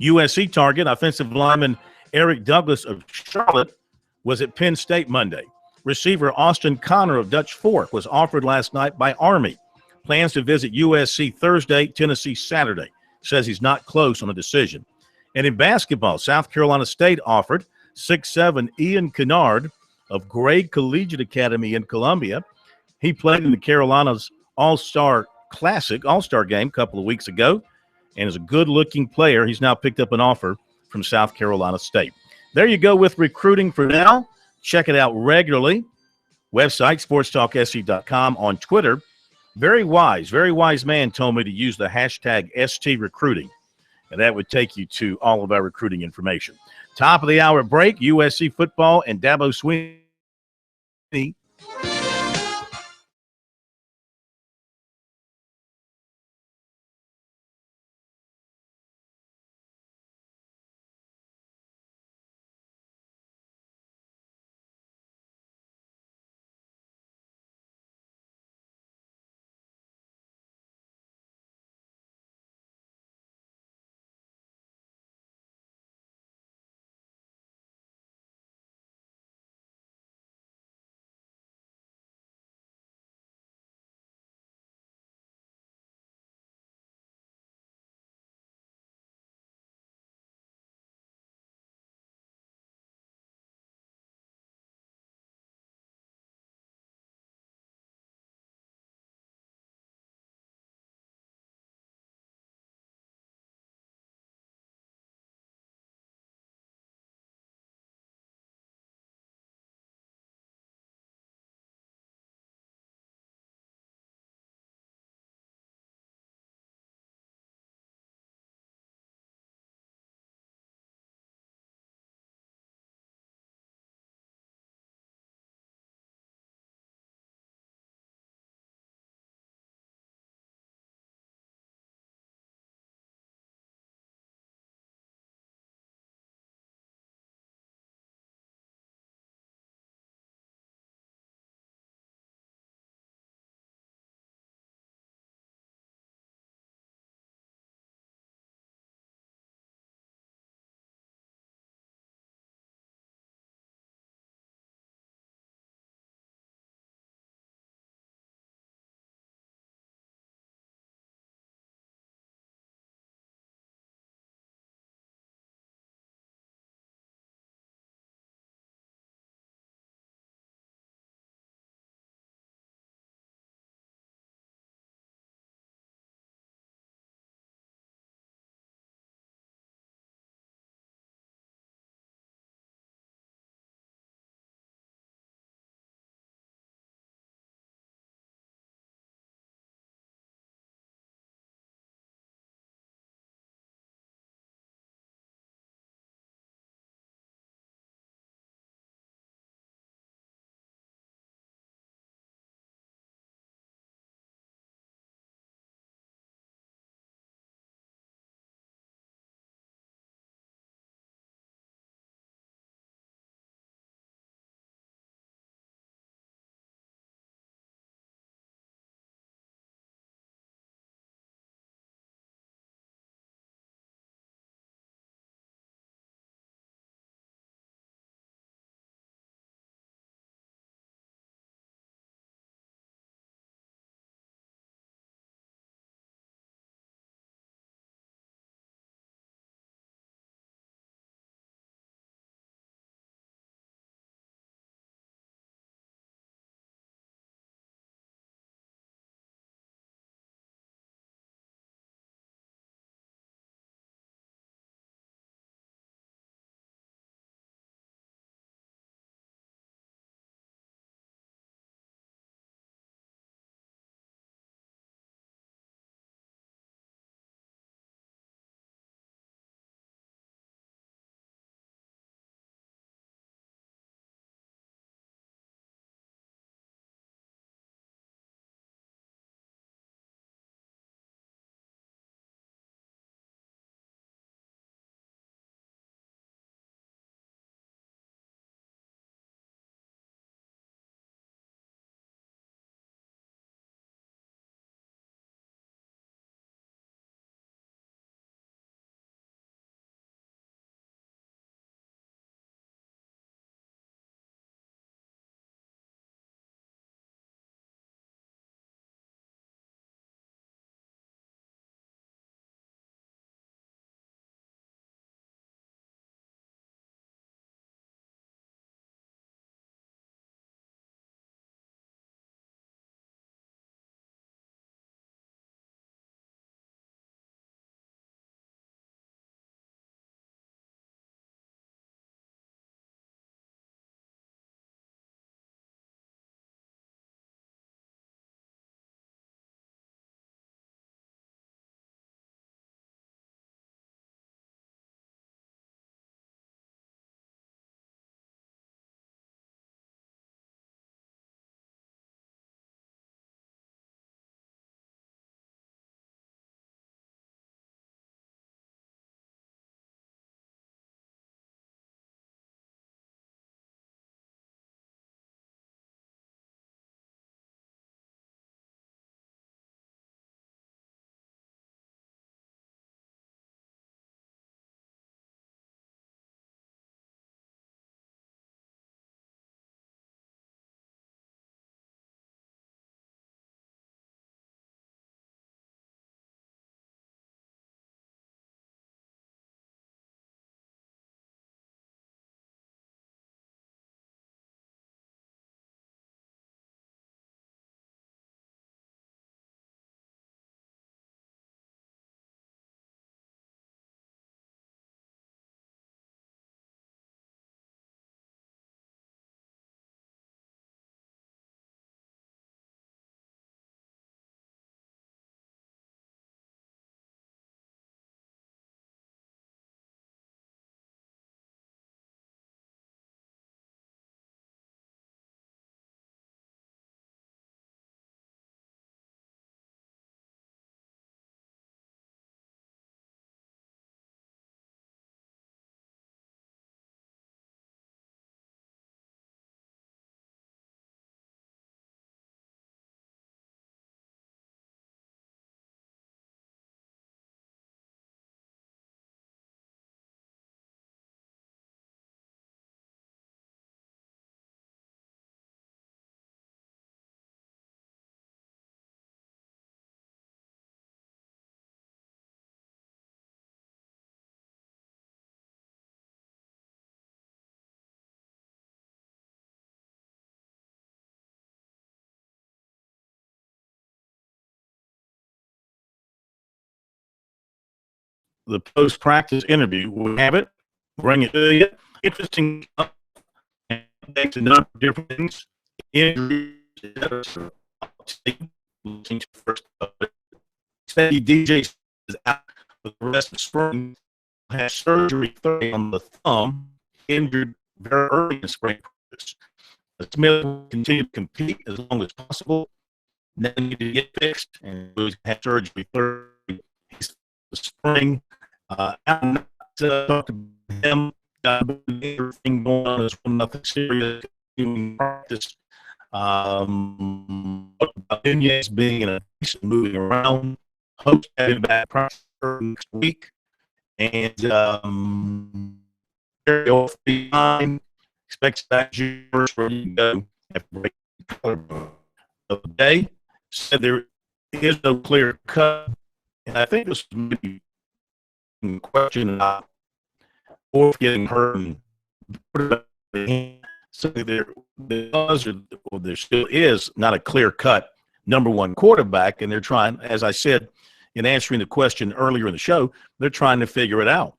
USC target offensive lineman Eric Douglas of Charlotte was at Penn State Monday. Receiver Austin Connor of Dutch Fork was offered last night by Army. Plans to visit USC Thursday, Tennessee Saturday. Says he's not close on a decision. And in basketball, South Carolina State offered 6'7" Ian Kennard of Gray Collegiate Academy in Columbia. He played in the Carolinas All-Star Classic, All-Star game a couple of weeks ago, and is a good-looking player. He's now picked up an offer from South Carolina State. There you go with recruiting for now. Check it out regularly. Website, sportstalksc.com, on Twitter. Very wise man told me to use the hashtag STRecruiting, and that would take you to all of our recruiting information. Top of the hour break, USC football and Dabo Swinney the post-practice interview. We have it. Bring it to you. Interesting. Takes a number of different things. Injuries. First, say DJ is out for the rest of spring. Has surgery on the thumb. Injured very early in spring practice. Smith will continue to compete as long as possible. Then need to get fixed and have surgery Thursday. The spring. I'm not talking to him. Everything going on is nothing serious. Practice. Nunez being in a moving around. Hopes having back practice next week. And fine. Expects that Junior's ready to go after the day. Said there is no clear cut, and I think this was maybe a question about or getting hurt. So there was, or there still is, not a clear cut number one quarterback, and they're trying, as I said in answering the question earlier in the show, they're trying to figure it out.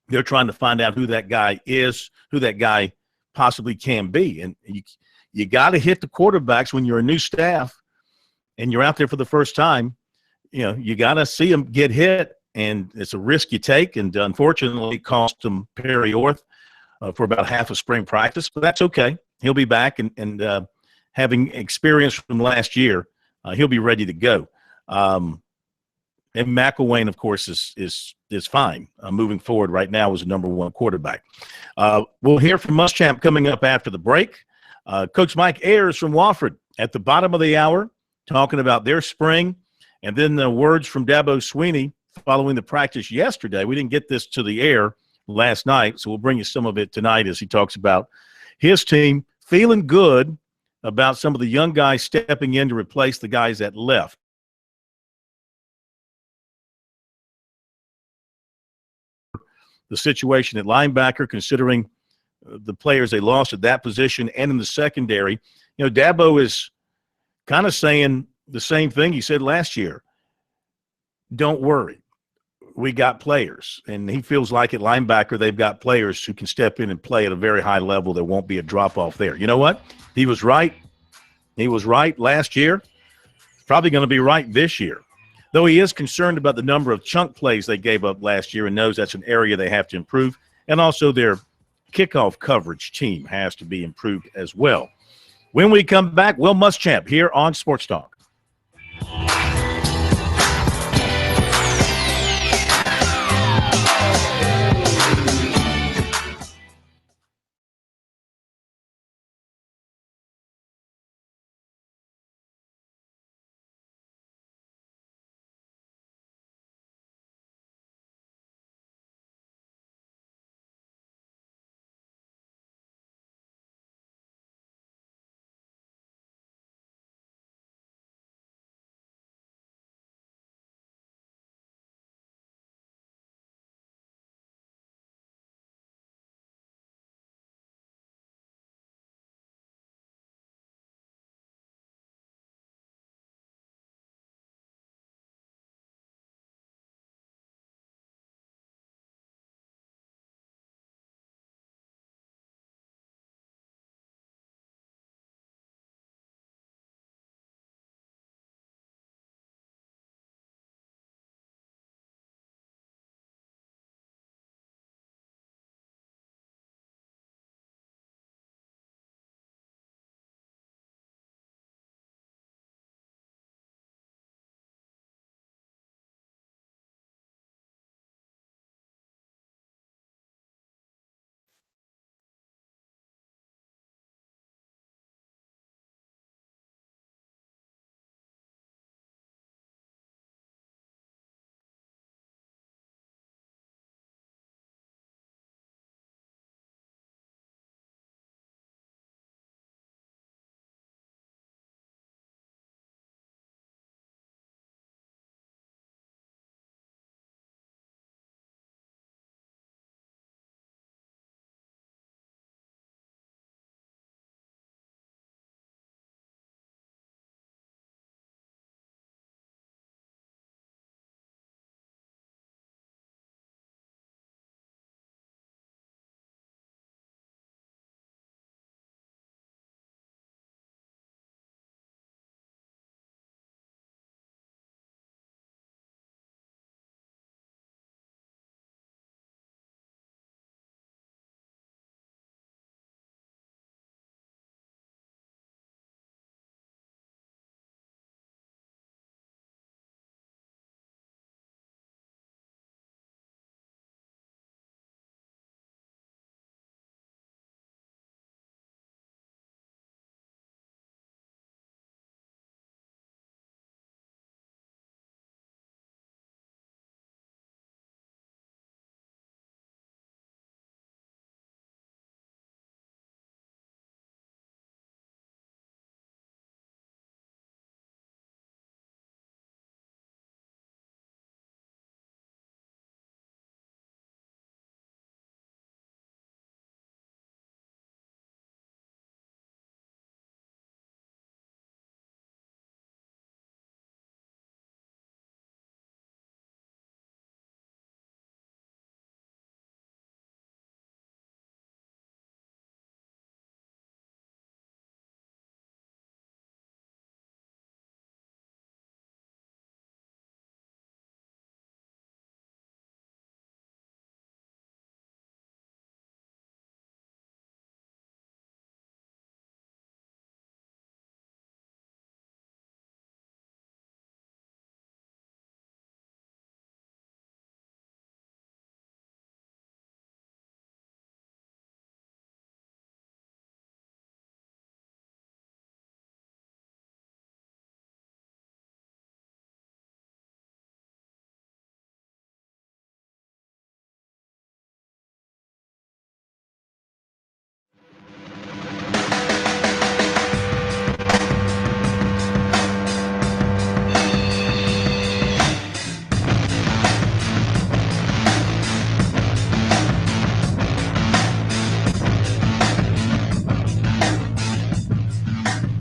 They're trying to find out who that guy is, who that guy possibly can be. And you got to hit the quarterbacks when you're a new staff and you're out there for the first time. You know, you got to see them get hit, and it's a risk you take. And unfortunately, it cost them Perry Orth for about half of spring practice, but that's okay. He'll be back, and having experience from last year, he'll be ready to go. And McElwain, of course, is fine moving forward right now as a number one quarterback. We'll hear from Muschamp coming up after the break. Coach Mike Ayers from Wofford at the bottom of the hour talking about their spring, and then the words from Dabo Swinney following the practice yesterday. We didn't get this to the air last night, so we'll bring you some of it tonight as he talks about his team feeling good about some of the young guys stepping in to replace the guys that left. The situation at linebacker, considering the players they lost at that position and in the secondary. You know, Dabo is kind of saying the same thing he said last year. Don't worry. We got players. And he feels like at linebacker they've got players who can step in and play at a very high level. There won't be a drop-off there. You know what? He was right. He was right last year. Probably going to be right this year. Though he is concerned about the number of chunk plays they gave up last year and knows that's an area they have to improve. And also their kickoff coverage team has to be improved as well. When we come back, Will Muschamp here on Sports Talk.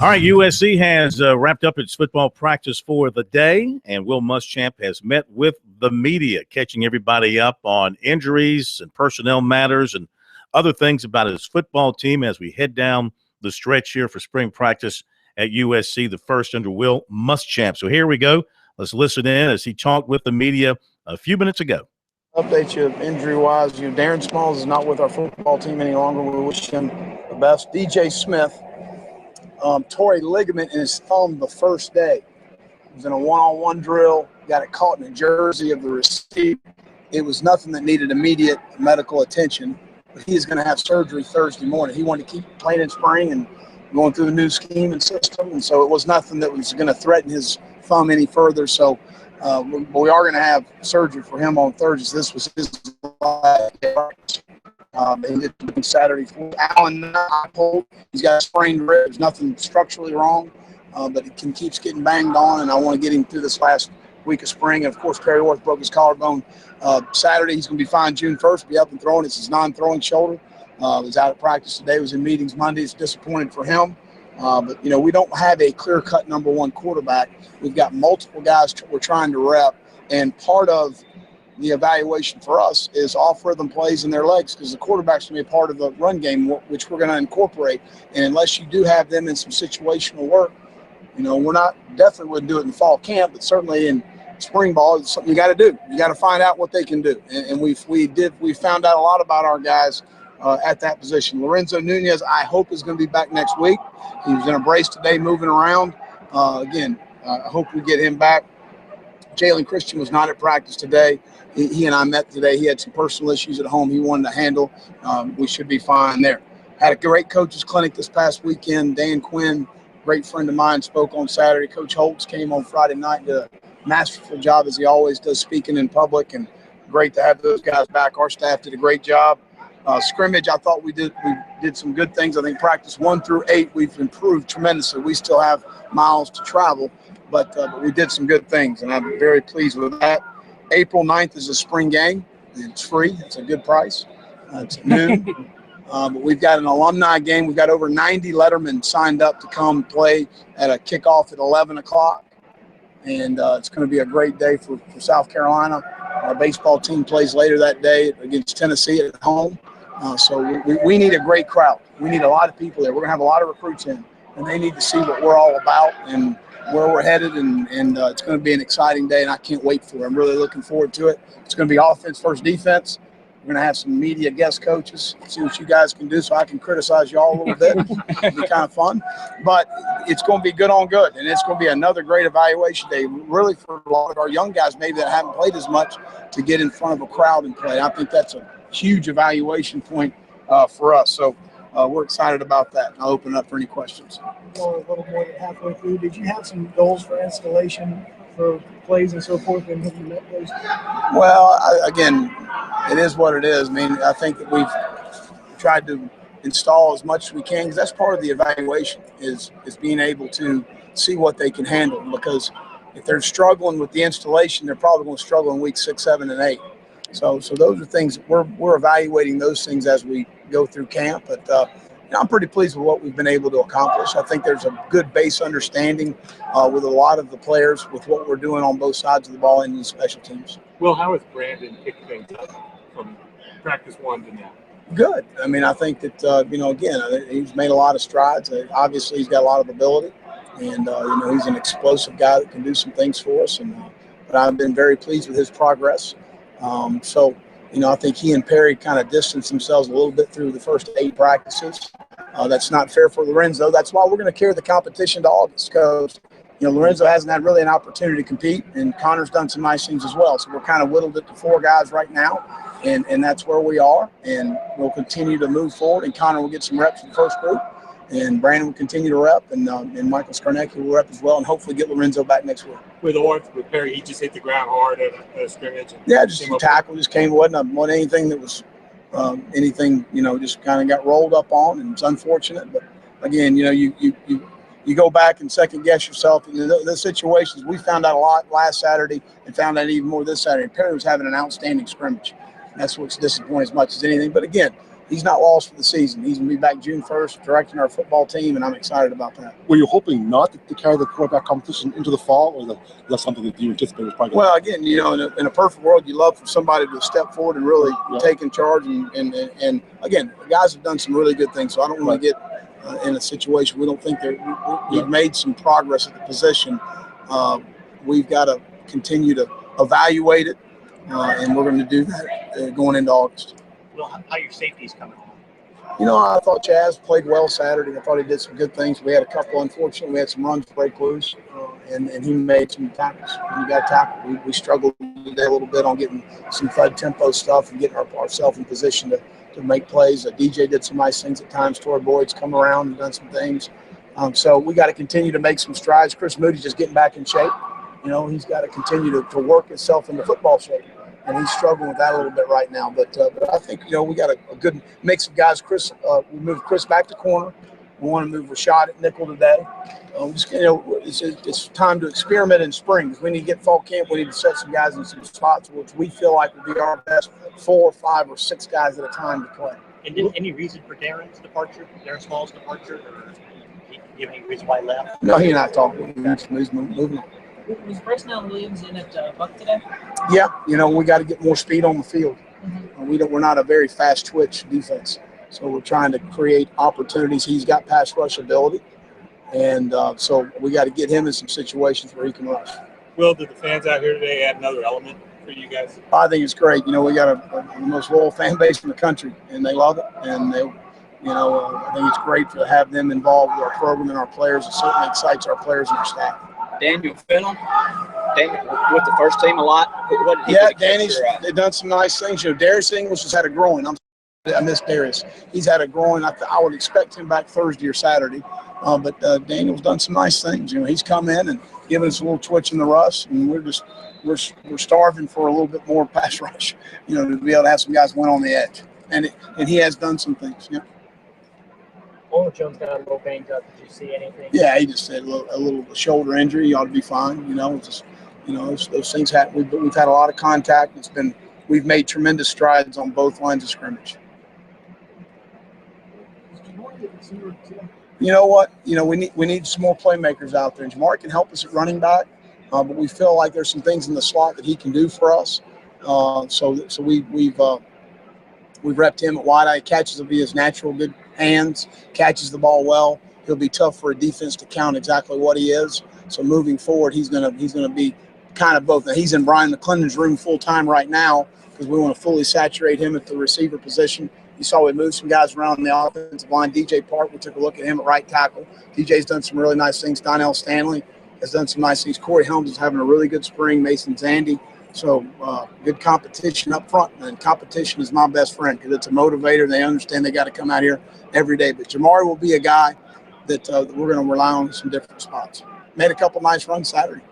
All right, USC has wrapped up its football practice for the day, and Will Muschamp has met with the media, catching everybody up on injuries and personnel matters and other things about his football team as we head down the stretch here for spring practice at USC, the first under Will Muschamp. So here we go. Let's listen in as he talked with the media a few minutes ago. Update you injury-wise. Darren Smalls is not with our football team any longer. We wish him the best. DJ Smith tore a ligament in his thumb the first day. He was in a one-on-one drill, got it caught in a jersey of the receiver. It was nothing that needed immediate medical attention, but he is going to have surgery Thursday morning. He wanted to keep playing in spring and going through the new scheme and system, and so it was nothing that was going to threaten his thumb any further. So we are going to have surgery for him on Thursday. This was his last day. He did Saturday. Allen, he's got a sprained rib. There's nothing structurally wrong, but he keeps getting banged on, and I want to get him through this last week of spring. And, of course, Perry Orth broke his collarbone Saturday. He's going to be fine June 1st, be up and throwing. It's his non-throwing shoulder. He's out at practice today. He was in meetings Monday. It's disappointed for him. But, we don't have a clear-cut number one quarterback. We've got multiple guys we're trying to rep, and part of the evaluation for us is off-rhythm plays in their legs, because the quarterback's going to be a part of the run game, which we're going to incorporate. And unless you do have them in some situational work, we're not definitely wouldn't do it in fall camp, but certainly in spring ball, it's something you got to do. You got to find out what they can do. And we found out a lot about our guys at that position. Lorenzo Nunez, I hope, is going to be back next week. He was in a brace today, moving around. I hope we get him back. Jalen Christian was not at practice today. He and I met today. He had some personal issues at home he wanted to handle. We should be fine there. Had a great coaches clinic this past weekend. Dan Quinn, great friend of mine, spoke on Saturday. Coach Holtz came on Friday night, did a masterful job, as he always does, speaking in public, and great to have those guys back. Our staff did a great job. Scrimmage, I thought we did some good things. I think practice 1 through 8, we've improved tremendously. We still have miles to travel, but we did some good things, and I'm very pleased with that. April 9th is a spring game. It's free. It's a good price. It's at noon. But we've got an alumni game. We've got over 90 lettermen signed up to come play at a kickoff at 11 o'clock. And it's going to be a great day for South Carolina. Our baseball team plays later that day against Tennessee at home. So we need a great crowd. We need a lot of people there. We're going to have a lot of recruits in, and they need to see what we're all about and where we're headed, and it's going to be an exciting day, and I can't wait for it. I'm really looking forward to it. It's going to be offense versus defense. We're going to have some media guest coaches, see what you guys can do so I can criticize y'all a little bit. It'll be kind of fun. But it's going to be good on good, and it's going to be another great evaluation day, really, for a lot of our young guys maybe that haven't played as much, to get in front of a crowd and play. I think that's a huge evaluation point for us. So we're excited about that. I'll open it up for any questions. Well, a little more than halfway through, did you have some goals for installation for plays and so forth, and have you met those? Well, again, it is what it is. I mean, I think that we've tried to install as much as we can, because that's part of the evaluation is being able to see what they can handle. Because if they're struggling with the installation, they're probably going to struggle in week 6, 7, and 8. So those are things that we're evaluating those things as we go through camp. But I'm pretty pleased with what we've been able to accomplish. I think there's a good base understanding with a lot of the players with what we're doing on both sides of the ball and in the special teams. Will, how has Brandon picked things up from practice 1 to now? Good. I mean, I think that, again, he's made a lot of strides. Obviously, he's got a lot of ability, and, he's an explosive guy that can do some things for us. But I've been very pleased with his progress. I think he and Perry kind of distanced themselves a little bit through the first 8 practices. That's not fair for Lorenzo. That's why we're going to carry the competition to August, because, Lorenzo hasn't had really an opportunity to compete, and Connor's done some nice things as well. So we're kind of whittled it to 4 guys right now, and that's where we are. And we'll continue to move forward, and Connor will get some reps in the first group, and Brandon will continue to rep, and Michael Skarnecki will rep as well, and hopefully get Lorenzo back next week. With Perry, he just hit the ground hard at a scrimmage. Yeah, just a tackle, just came. Wasn't anything that was just kind of got rolled up on, and it's unfortunate. But again, you go back and second guess yourself. In the situations, we found out a lot last Saturday and found out even more this Saturday. Perry was having an outstanding scrimmage. That's what's disappointing as much as anything. But again, he's not lost for the season. He's going to be back June 1st directing our football team, and I'm excited about that. Were you hoping not to carry the quarterback competition into the fall, or is that something that you anticipate was probably? Well, again, in a perfect world, you love for somebody to step forward and really take in charge. And again, the guys have done some really good things, so I don't want to get in a situation we don't think that we've made some progress at the position. We've got to continue to evaluate it, and we're going to do that going into August. Well, how your safeties coming along? I thought Chaz played well Saturday. I thought he did some good things. We had a couple, unfortunately, we had some runs break loose, and he made some tackles. When you got tackled, we struggled today a little bit on getting some thud tempo stuff and getting ourselves in position to make plays. DJ did some nice things at times. Torrey Boyd's come around and done some things. So we got to continue to make some strides. Chris Moody's just getting back in shape. He's got to continue to work himself into football shape. And he's struggling with that a little bit right now. But I think, we got a good mix of guys. We moved Chris back to corner. We want to move Rashad at nickel today. It's time to experiment in spring. We need to get fall camp. We need to set some guys in some spots which we feel like will be our best 4, 5, or 6 guys at a time to play. And any reason for Darren Small's departure? Or do you have any reason why he left? No, he's not talking. He's moving on. Was Bresnell Williams in at Buck today? Yeah, we got to get more speed on the field. We're not a very fast twitch defense, so we're trying to create opportunities. He's got pass rush ability, and so we got to get him in some situations where he can rush. Will, did the fans out here today add another element for you guys? I think it's great. We got the most loyal fan base in the country, and they love it. And they, I think it's great to have them involved with our program and our players. It certainly excites our players and our staff. Daniel Fennell, with the first team a lot. What did he yeah, Danny's done some nice things. Darius English has had a groin. I miss Darius. He's had a groin. I would expect him back Thursday or Saturday. But Daniel's done some nice things. He's come in and given us a little twitch in the rush, and we're starving for a little bit more pass rush. To be able to have some guys win on the edge, and he has done some things. Yeah. Ola Jones got a little banged up. Did you see anything? Yeah, he just said a little shoulder injury. He ought to be fine. Those things happen. We've had a lot of contact. We've made tremendous strides on both lines of scrimmage. You know what? We need some more playmakers out there. And Jamar can help us at running back, but we feel like there's some things in the slot that he can do for us. So we've repped him at wide eye. Catches will be his natural good hands. Catches the ball well. He'll be tough for a defense to count exactly what he is. So moving forward, he's gonna be kind of both. Now, he's in Brian McClendon's room full time right now because we want to fully saturate him at the receiver position. You saw we moved some guys around in the offensive line. DJ Park, we took a look at him at right tackle. DJ's done some really nice things. Donnell Stanley has done some nice things. Corey Helms is having a really good spring. Mason Zandy. So good competition up front, and competition is my best friend because it's a motivator. They understand they got to come out here every day. But Jamari will be a guy that we're going to rely on in some different spots. Made a couple nice runs Saturday.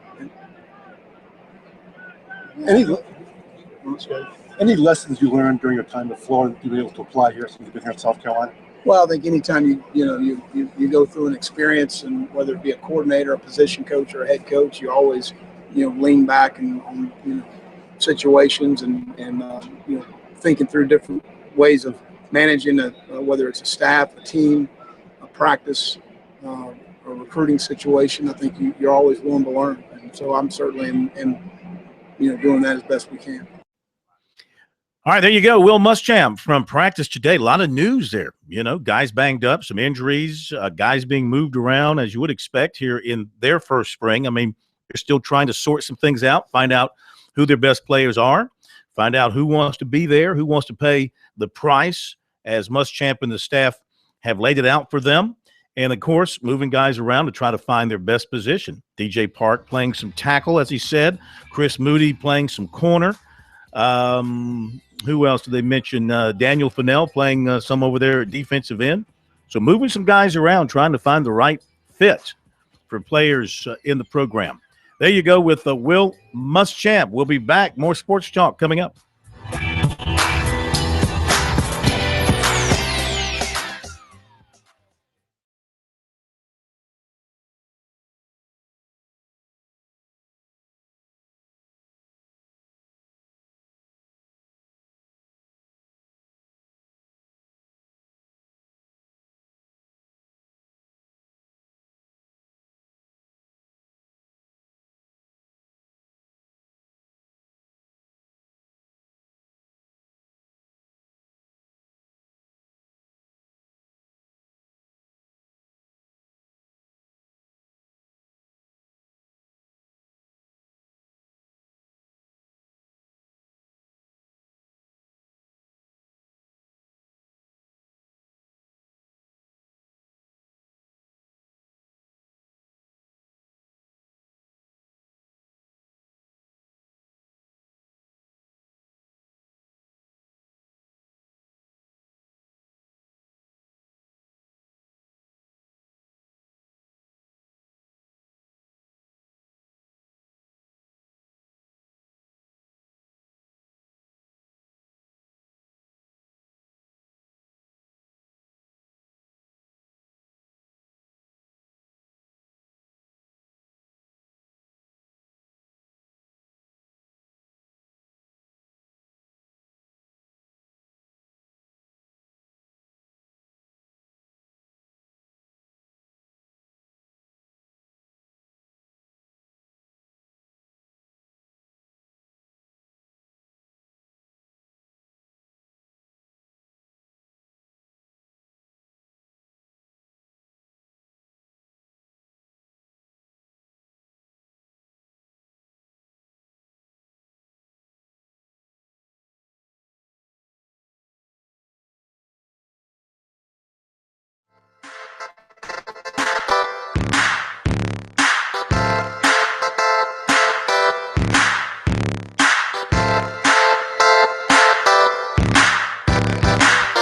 Any lessons you learned during your time at Florida that you were able to apply here since you've been here in South Carolina? Well, I think anytime you go through an experience, and whether it be a coordinator, a position coach, or a head coach, you always lean back and on situations and thinking through different ways of managing whether it's a staff, a team, a practice, a recruiting situation. I think you're always willing to learn, and so I'm certainly in doing that as best we can. All right, there you go. Will Muschamp from practice today. A lot of news there. Guys banged up, some injuries, guys being moved around as you would expect here in their first spring. I mean, they're still trying to sort some things out, find out who their best players are, find out who wants to be there, who wants to pay the price as Muschamp and the staff have laid it out for them. And, of course, moving guys around to try to find their best position. DJ Park playing some tackle, as he said. Chris Moody playing some corner. Who else did they mention? Daniel Fennell playing some over there at defensive end. So moving some guys around, trying to find the right fit for players in the program. There you go with Will Muschamp. We'll be back. More sports talk coming up.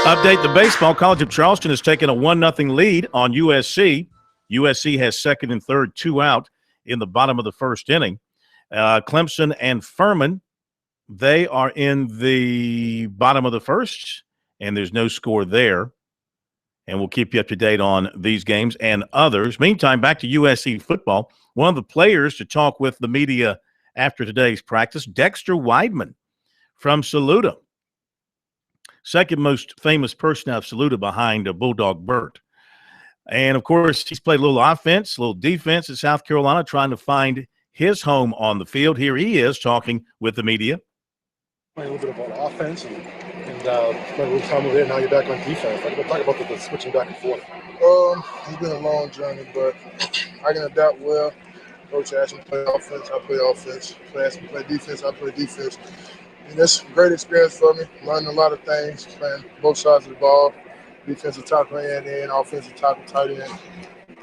Update the baseball. College of Charleston has taken a 1-0 lead on USC. USC has second and third, 2 out in the bottom of the first inning. Clemson and Furman, they are in the bottom of the first, and there's no score there. And we'll keep you up to date on these games and others. Meantime, back to USC football. One of the players to talk with the media after today's practice, Dexter Weidman from Saluda. Second most famous person out of Saluda behind Bulldog Burt. And, of course, he's played a little offense, a little defense at South Carolina, trying to find his home on the field. Here he is talking with the media. A little bit about offense and spend a little time over there. Now you're back on defense. We'll talk about the switching back and forth. It's been a long journey, but I can adapt well. Coach asked me to play offense, I play offense. Asked me to play defense, I play defense. And that's a great experience for me. Learning a lot of things, playing both sides of the ball. Defensive tackle and offensive tackle tight end.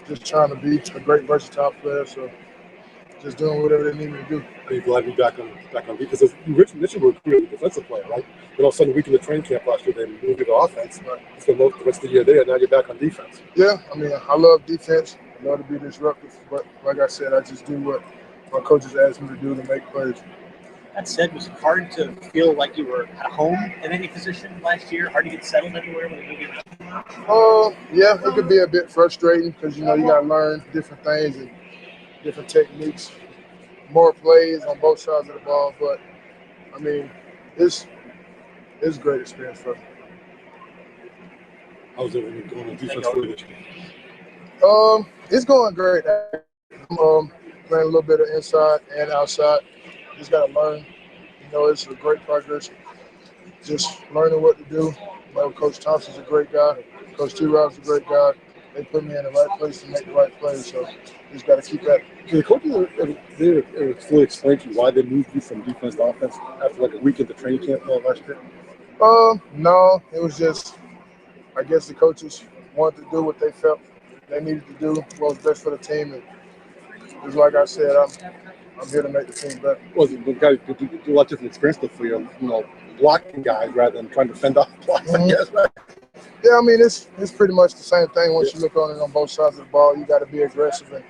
Just trying to be a great versatile player. So just doing whatever they need me to do. Are you glad to be back on defense? Because you initially were a defensive player, right? But all of a sudden, a week in the training camp last year, they moved you to offense. Right. It's been the rest of the year there. Now you're back on defense. Yeah, I mean, I love defense. I love to be disruptive. But like I said, I just do what my coaches ask me to do to make plays. That said, was it hard to feel like you were at home in any position last year? Hard to get settled everywhere with a movie? Yeah, it could be a bit frustrating because, you got to learn different things and different techniques, more plays on both sides of the ball. But, I mean, it's a great experience for me. How's everything going on defense for you? It's going great. I'm playing a little bit of inside and outside. Just got to learn. It's a great progress. Just learning what to do. Coach Thompson's a great guy. Coach T-Rob's a great guy. They put me in the right place to make the right plays, so just got to keep at it. Did the coaches ever fully explain to you why they moved you from defense to offense after like a week at the training camp last year? No. It was just, I guess the coaches wanted to do what they felt they needed to do, what was best for the team. And it was like I said, I'm here to make the team better. Well, the guy do a lot different experience for you, blocking guys rather than trying to fend off blocks, I guess, right? Yeah, I mean, it's pretty much the same thing. Once you look on it on both sides of the ball, you got to be aggressive and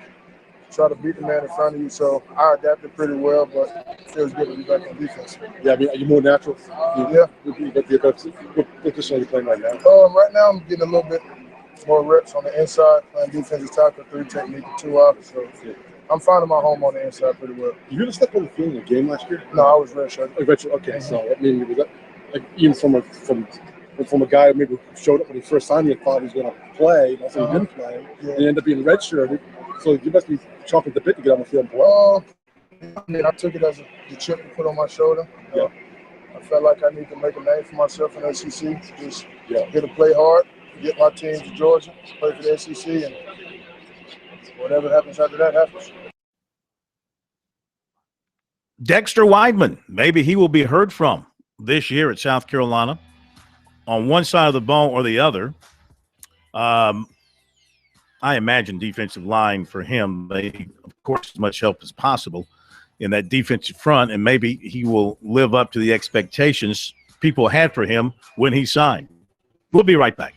try to beat the man in front of you. So I adapted pretty well, but it feels good to be back on defense. Yeah, I mean, are you more natural? Yeah. What position are you playing right now? Right now I'm getting a little bit more reps on the inside, playing defensive tackle, 3 technique, 2 out. So I'm finding my home on the inside pretty well. You really stepped on the field in a game last year? No, I was redshirt. Okay, so I mean, was that, like, even from a guy who maybe showed up when he first signed you and thought he was going to play, and also he didn't play, and he ended up being redshirted. So you must be chopping the bit to get on the field and play. I mean, I took it as the chip to put on my shoulder. I felt like I need to make a name for myself in the SEC. Just get to play hard, get my team to Georgia, play for the SEC, and whatever happens after that happens. Dexter Weidman, maybe he will be heard from this year at South Carolina on one side of the ball or the other. I imagine defensive line for him, they, of course, as much help as possible in that defensive front, and maybe he will live up to the expectations people had for him when he signed. We'll be right back.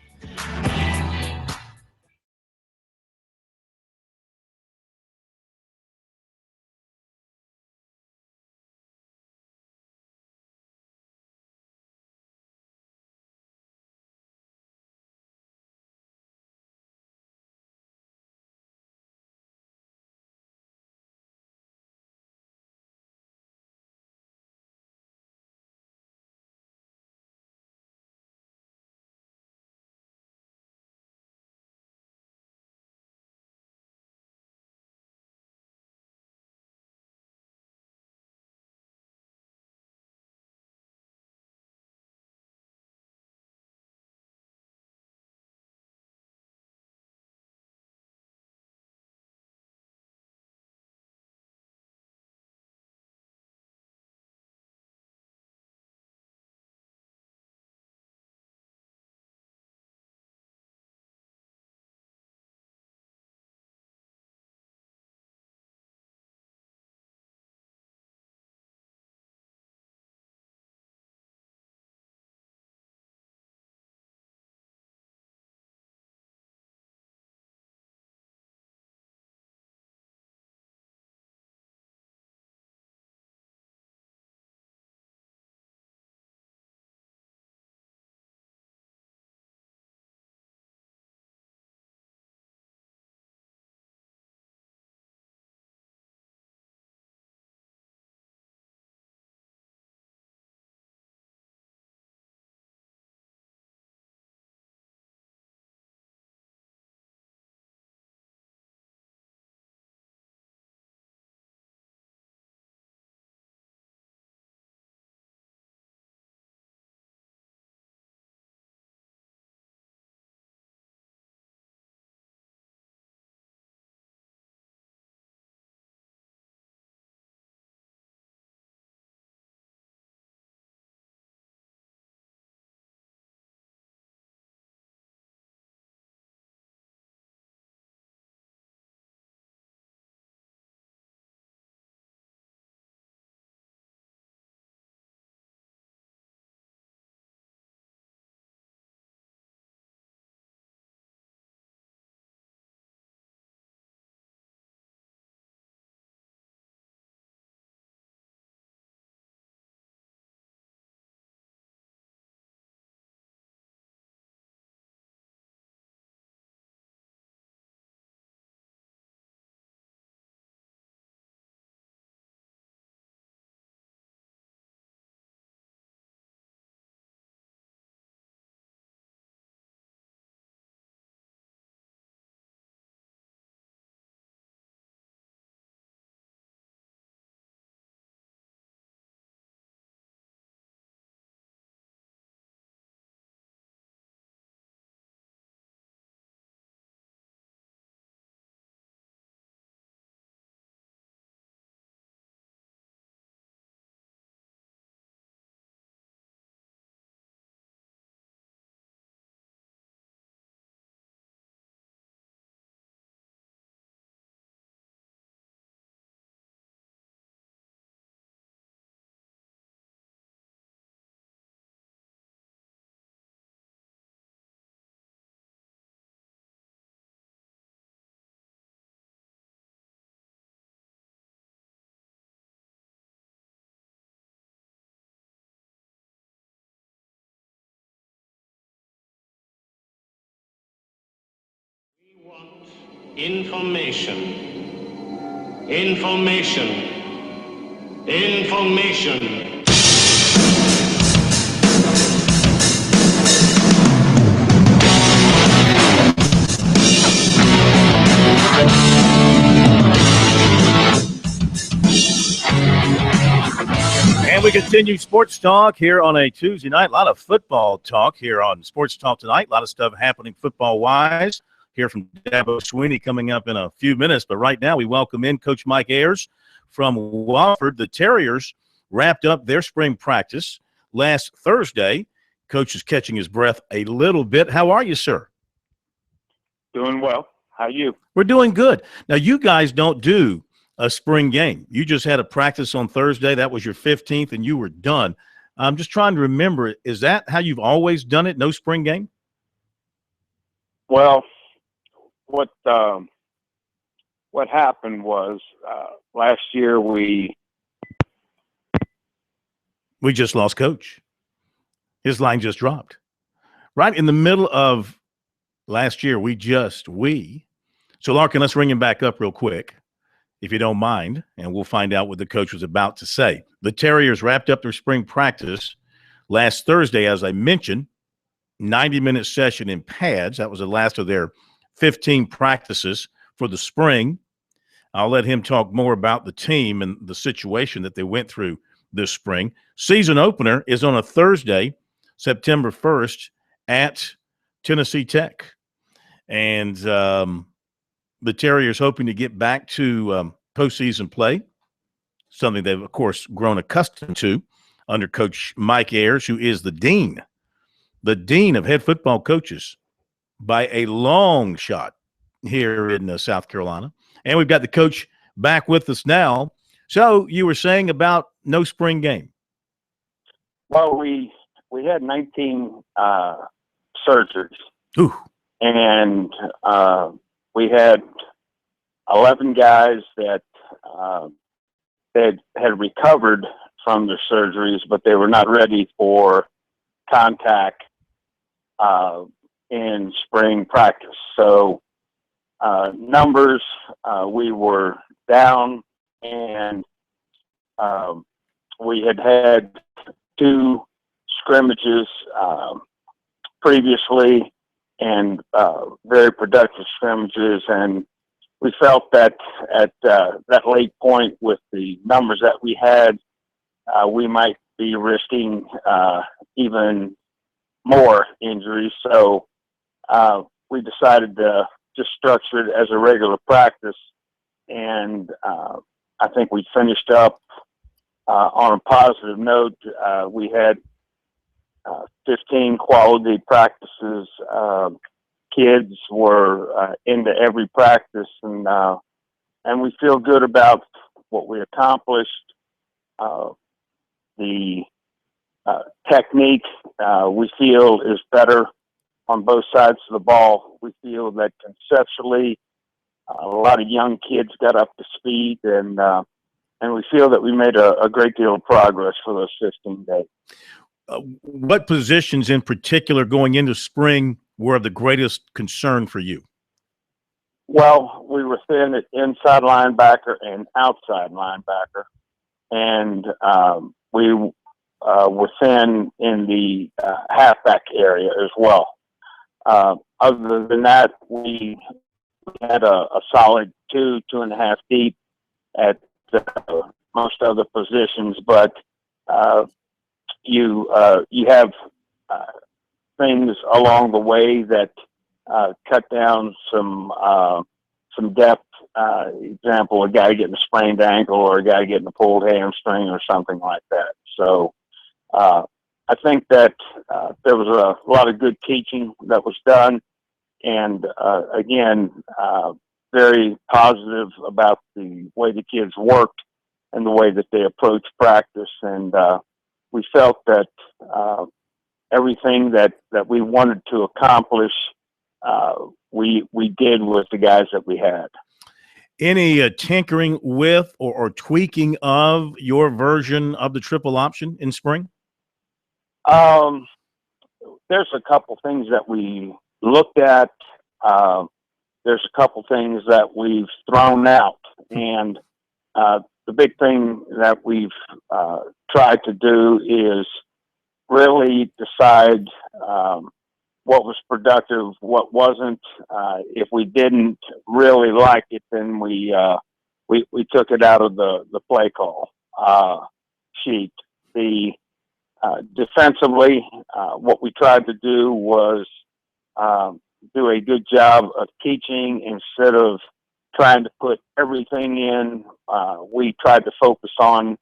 Information. Information. Information. And we continue Sports Talk here on a Tuesday night. A lot of football talk here on Sports Talk tonight. A lot of stuff happening football-wise. Hear from Dabo Swinney coming up in a few minutes. But right now we welcome in Coach Mike Ayers from Wofford. The Terriers wrapped up their spring practice last Thursday. Coach is catching his breath a little bit. How are you, sir? Doing well. How are you? We're doing good. Now, you guys don't do a spring game. You just had a practice on Thursday. That was your 15th, and you were done. I'm just trying to remember, is that how you've always done it, no spring game? Well, what happened was last year we just lost Coach. His line just dropped. Right in the middle of last year, so Larkin, let's ring him back up real quick, if you don't mind, and we'll find out what the coach was about to say. The Terriers wrapped up their spring practice last Thursday, as I mentioned, 90-minute session in pads. That was the last of their 15 practices for the spring. I'll let him talk more about the team and the situation that they went through this spring. Season opener is on a Thursday, September 1st at Tennessee Tech. And the Terriers hoping to get back to postseason play, something they've, of course, grown accustomed to under Coach Mike Ayers, who is the dean of head football coaches by a long shot here in South Carolina. And we've got the coach back with us now. So you were saying about no spring game. Well, we had 19 surgeries. Ooh. And we had 11 guys that had recovered from their surgeries, but they were not ready for contact in spring practice. So numbers, we were down, and we had 2 scrimmages previously, and very productive scrimmages, and we felt that at that late point with the numbers that we had, we might be risking even more injuries. So we decided to just structure it as a regular practice, and I think we finished up on a positive note. We had 15 quality practices. Kids were into every practice, and we feel good about what we accomplished. The technique we feel is better on both sides of the ball. We feel that conceptually a lot of young kids got up to speed, and we feel that we made a great deal of progress for those 15 days. What positions in particular going into spring were of the greatest concern for you? Well, we were thin at inside linebacker and outside linebacker, and we were thin in the halfback area as well. Other than that, we had a solid 2.5 deep at most other positions, but you have things along the way that cut down some depth. Example, a guy getting a sprained ankle or a guy getting a pulled hamstring or something like that. So I think that there was a lot of good teaching that was done, and again, very positive about the way the kids worked and the way that they approached practice. And we felt that everything that we wanted to accomplish, we did with the guys that we had. Any tinkering with or tweaking of your version of the triple option in spring? There's a couple things that we looked at. there's a couple things that we've thrown out, and the big thing that we've tried to do is really decide what was productive, what wasn't. If we didn't really like it, then we took it out of the play call sheet. The defensively, what we tried to do was do a good job of teaching instead of trying to put everything in. We tried to focus on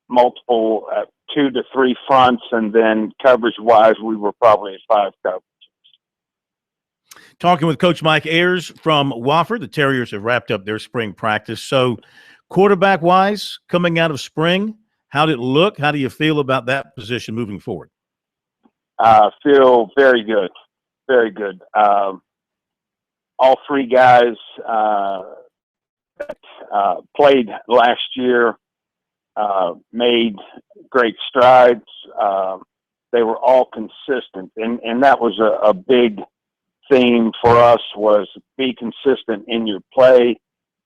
multiple 2 to 3 fronts, and then coverage-wise, we were probably at 5 coverages. Talking with Coach Mike Ayers from Wofford. The Terriers have wrapped up their spring practice. So quarterback-wise, coming out of spring, how did it look? How do you feel about that position moving forward? Feel very good. Very good. All 3 guys that played last year made great strides. They were all consistent, and that was a big theme for us, was be consistent in your play,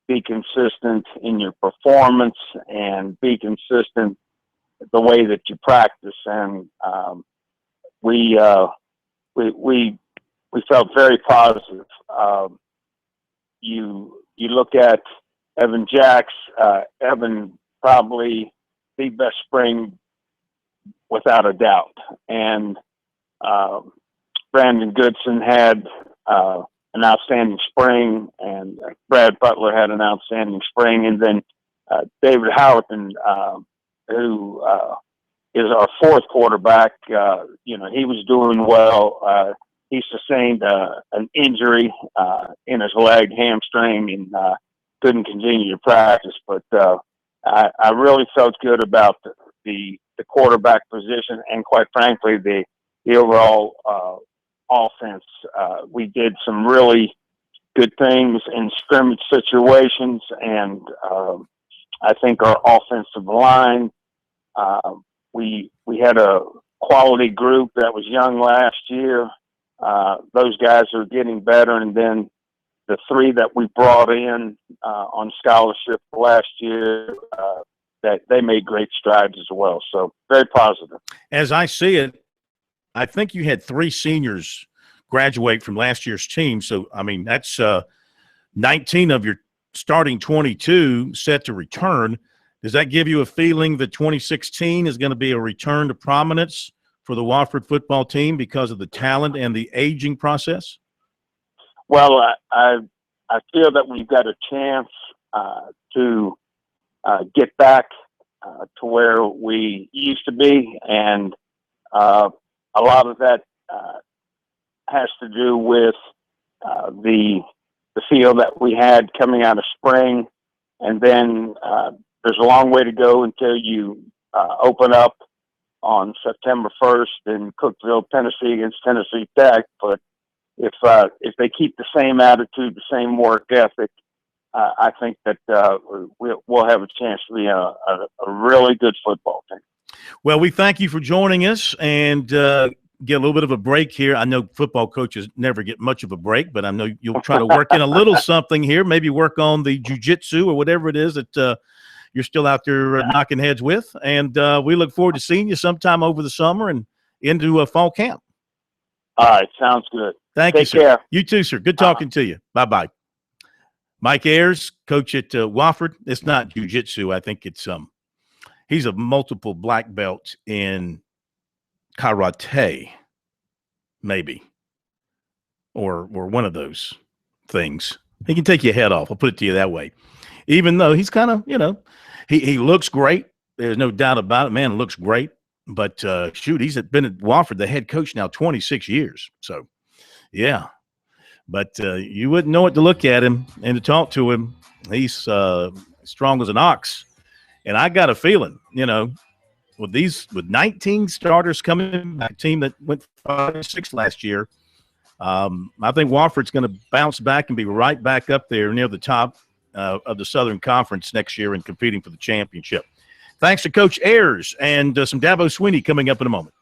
be consistent in your performance, and be consistent the way that you practice. And we felt very positive. You look at Evan Jacks, Evan probably the best spring without a doubt. And Brandon Goodson had an outstanding spring, and Brad Butler had an outstanding spring. And then David Howerton, who is our 4th quarterback, he was doing well. He sustained an injury in his leg, hamstring, and couldn't continue to practice. But I really felt good about the quarterback position, and quite frankly, the overall offense. We did some really good things in scrimmage situations, and I think our offensive line, we had a quality group that was young last year. Those guys are getting better, and then the 3 that we brought in on scholarship last year, that they made great strides as well. So very positive. As I see it, I think you had 3 seniors graduate from last year's team. So, I mean, that's 19 of your starting 22 set to return. Does that give you a feeling that 2016 is going to be a return to prominence for the Wofford football team because of the talent and the aging process? Well, I feel that we've got a chance to get back to where we used to be, and a lot of that has to do with the field that we had coming out of spring, and then there's a long way to go until you open up on September 1st in Cookeville, Tennessee, against Tennessee Tech. But if they keep the same attitude, the same work ethic, I think that we'll have a chance to be a really good football team. Well, we thank you for joining us, and get a little bit of a break here. I know football coaches never get much of a break, but I know you'll try to work in a little something here, maybe work on the jiu-jitsu or whatever it is that you're still out there knocking heads with. And we look forward to seeing you sometime over the summer and into a fall camp. All right. Sounds good. Thank you, sir. Take care. You too, sir. Good talking to you. Bye-bye. Mike Ayers, coach at Wofford. It's not jiu-jitsu. I think it's he's a multiple black belt in karate, maybe, or one of those things. He can take your head off. I'll put it to you that way. Even though he's kind of, he looks great. There's no doubt about it. Man, looks great. But shoot, he's been at Wofford, the head coach, now 26 years. So, yeah. But you wouldn't know it to look at him and to talk to him. He's strong as an ox. And I got a feeling, with 19 starters coming back, a team that went 5-6 last year, I think Wofford's going to bounce back and be right back up there near the top of the Southern Conference next year and competing for the championship. Thanks to Coach Ayers, and some Dabo Swinney coming up in a moment.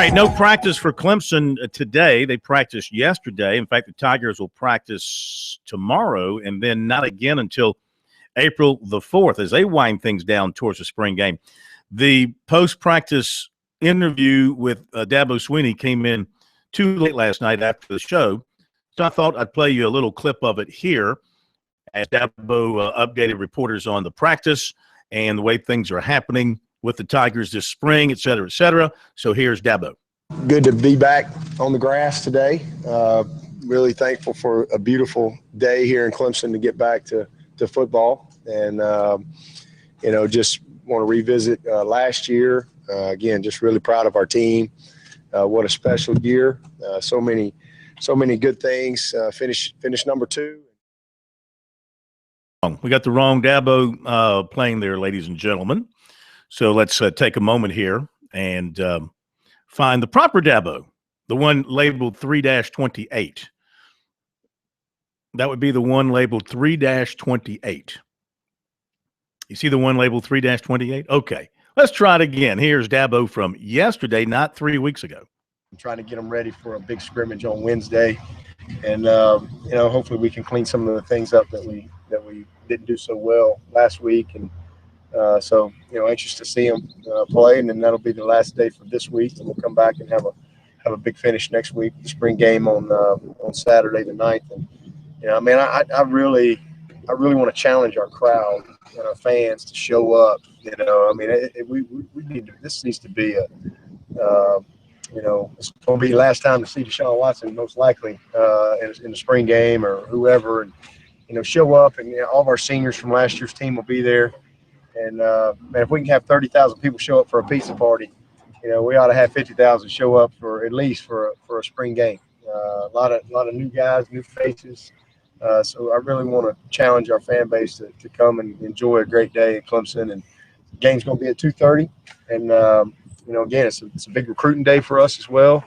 right, no practice for Clemson today. They practiced yesterday. In fact, the Tigers will practice tomorrow and then not again until April the 4th as they wind things down towards the spring game. The post-practice interview with Dabo Swinney came in too late last night after the show, so I thought I'd play you a little clip of it here as Dabo updated reporters on the practice and the way things are happening with the Tigers this spring, et cetera, et cetera. So here's Dabo. Good to be back on the grass today. Really thankful for a beautiful day here in Clemson to get back to football. And, just want to revisit last year. Again, just really proud of our team. What a special year. So many good things. Finish number 2. We got the wrong Dabo playing there, ladies and gentlemen. So let's take a moment here and find the proper Dabo, the one labeled 3-28. That would be the one labeled 3-28. You see the one labeled 3-28? Okay, let's try it again. Here's Dabo from yesterday, not 3 weeks ago. I'm trying to get them ready for a big scrimmage on Wednesday. And, hopefully we can clean some of the things up that we didn't do so well last week. And so, anxious to see them play. And then that'll be the last day for this week. And we'll come back and have a big finish next week, the spring game on Saturday the 9th. And, I really want to challenge our crowd and our fans to show up. We need to, this needs to be it's going to be the last time to see Deshaun Watson, most likely, in the spring game or whoever. And, show up. And all of our seniors from last year's team will be there. And, if we can have 30,000 people show up for a pizza party, we ought to have 50,000 show up for at least for a spring game. A lot of new guys, new faces. So I really want to challenge our fan base to come and enjoy a great day at Clemson. And the game's going to be at 2:30. And, again, it's a big recruiting day for us as well.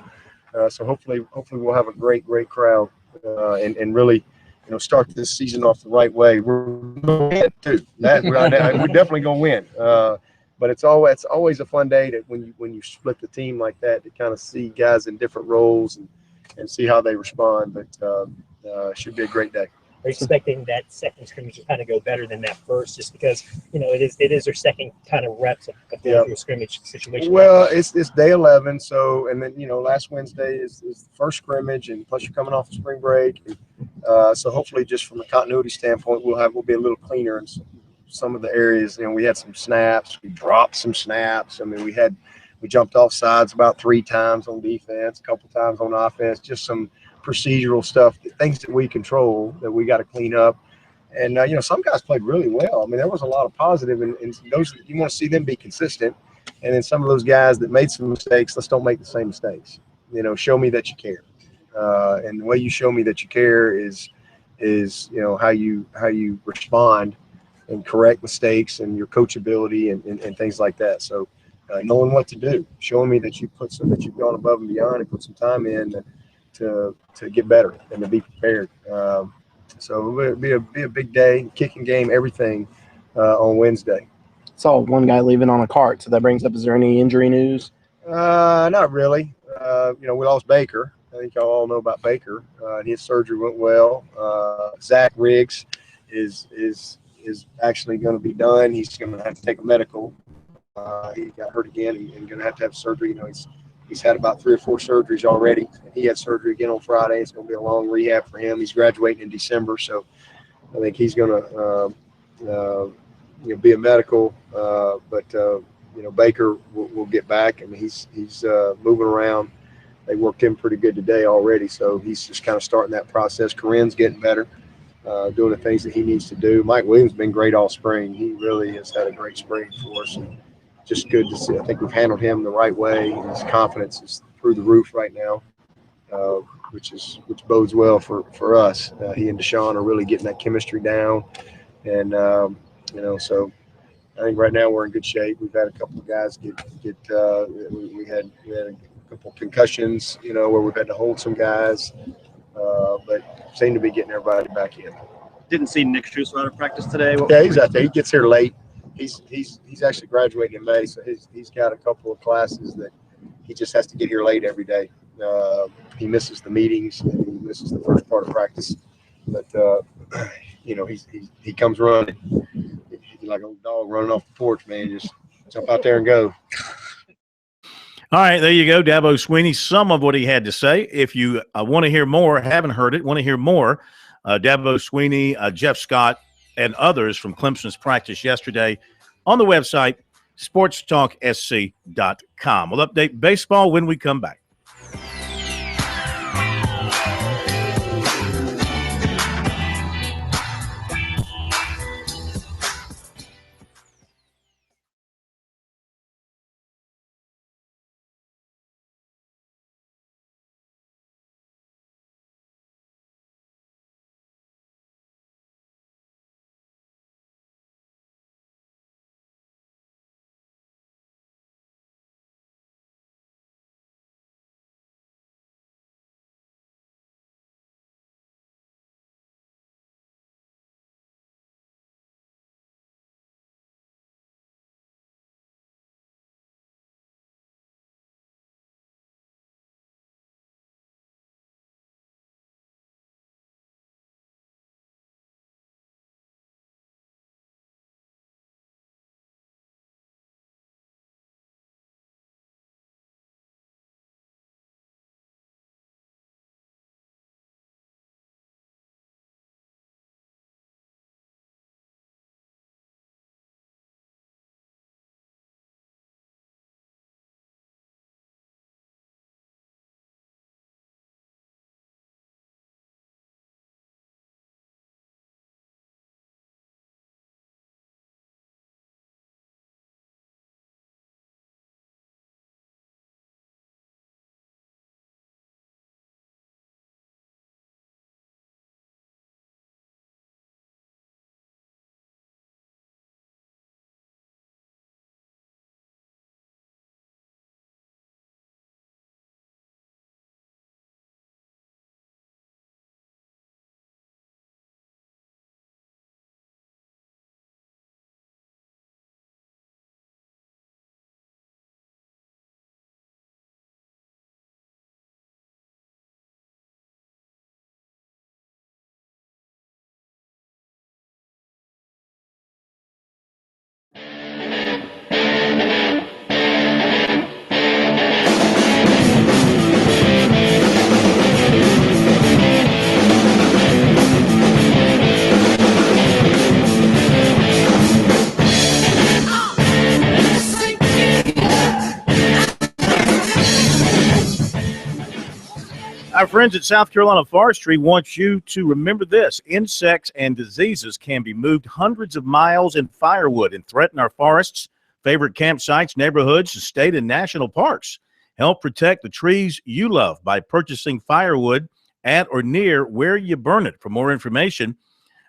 So hopefully we'll have a great crowd and really, start this season off the right way. We're going to win too. We're definitely going to win. But it's always a fun day that when you split the team like that to kind of see guys in different roles and see how they respond. But should be a great day. Are you expecting that second scrimmage to kind of go better than that first, just because it is their second kind of reps of going through a scrimmage situation? Well, it's day 11, so and then last Wednesday is the first scrimmage, and plus you're coming off of spring break, and, so hopefully just from a continuity standpoint, we'll be a little cleaner in some of the areas. We had some snaps, we dropped some snaps. We jumped off sides about 3 times on defense, a couple times on offense, just some procedural stuff, things that we control that we got to clean up. And, some guys played really well. There was a lot of positive, and those you want to see them be consistent. And then some of those guys that made some mistakes, let's don't make the same mistakes. Show me that you care. And the way you show me that you care is how you respond and correct mistakes and your coachability and things like that. So knowing what to do, showing me that you've gone above and beyond and put some time in to get better and to be prepared. So it'll be a big day, kicking game, everything on Wednesday. Saw one guy leaving on a cart, so that brings up, is there any injury news? Not really. We lost Baker. I think y'all all know about Baker. His surgery went well. Zach Riggs is actually going to be done. He's going to have to take a medical. He got hurt again and going to have surgery. He's had about 3 or 4 surgeries already. He had surgery again on Friday. It's going to be a long rehab for him. He's graduating in December, so I think he's going to be a medical. But Baker will get back. He's moving around. They worked him pretty good today already, so he's just kind of starting that process. Corinne's getting better, doing the things that he needs to do. Mike Williams has been great all spring. He really has had a great spring for us. And just good to see. I think we've handled him the right way. His confidence is through the roof right now, which bodes well for us. He and Deshaun are really getting that chemistry down, and so I think right now we're in good shape. We've had a couple of guys we had a couple of concussions, where we've had to hold some guys, but seem to be getting everybody back in. Didn't see Nick Schuster out of practice today. Yeah, he's out there. He gets here late. He's actually graduating in May, so he's got a couple of classes that he just has to get here late every day. He misses the meetings and he misses the first part of practice. But he comes running. He's like a dog running off the porch, man. Just jump out there and go. All right, there you go, Dabo Swinney. Some of what he had to say. If you want to hear more, haven't heard it, want to hear more, Dabo Swinney, Jeff Scott, and others from Clemson's practice yesterday on the website, sportstalksc.com. We'll update baseball when we come back. Our friends at South Carolina Forestry want you to remember this. Insects and diseases can be moved hundreds of miles in firewood and threaten our forests, favorite campsites, neighborhoods, state and national parks. Help protect the trees you love by purchasing firewood at or near where you burn it. For more information,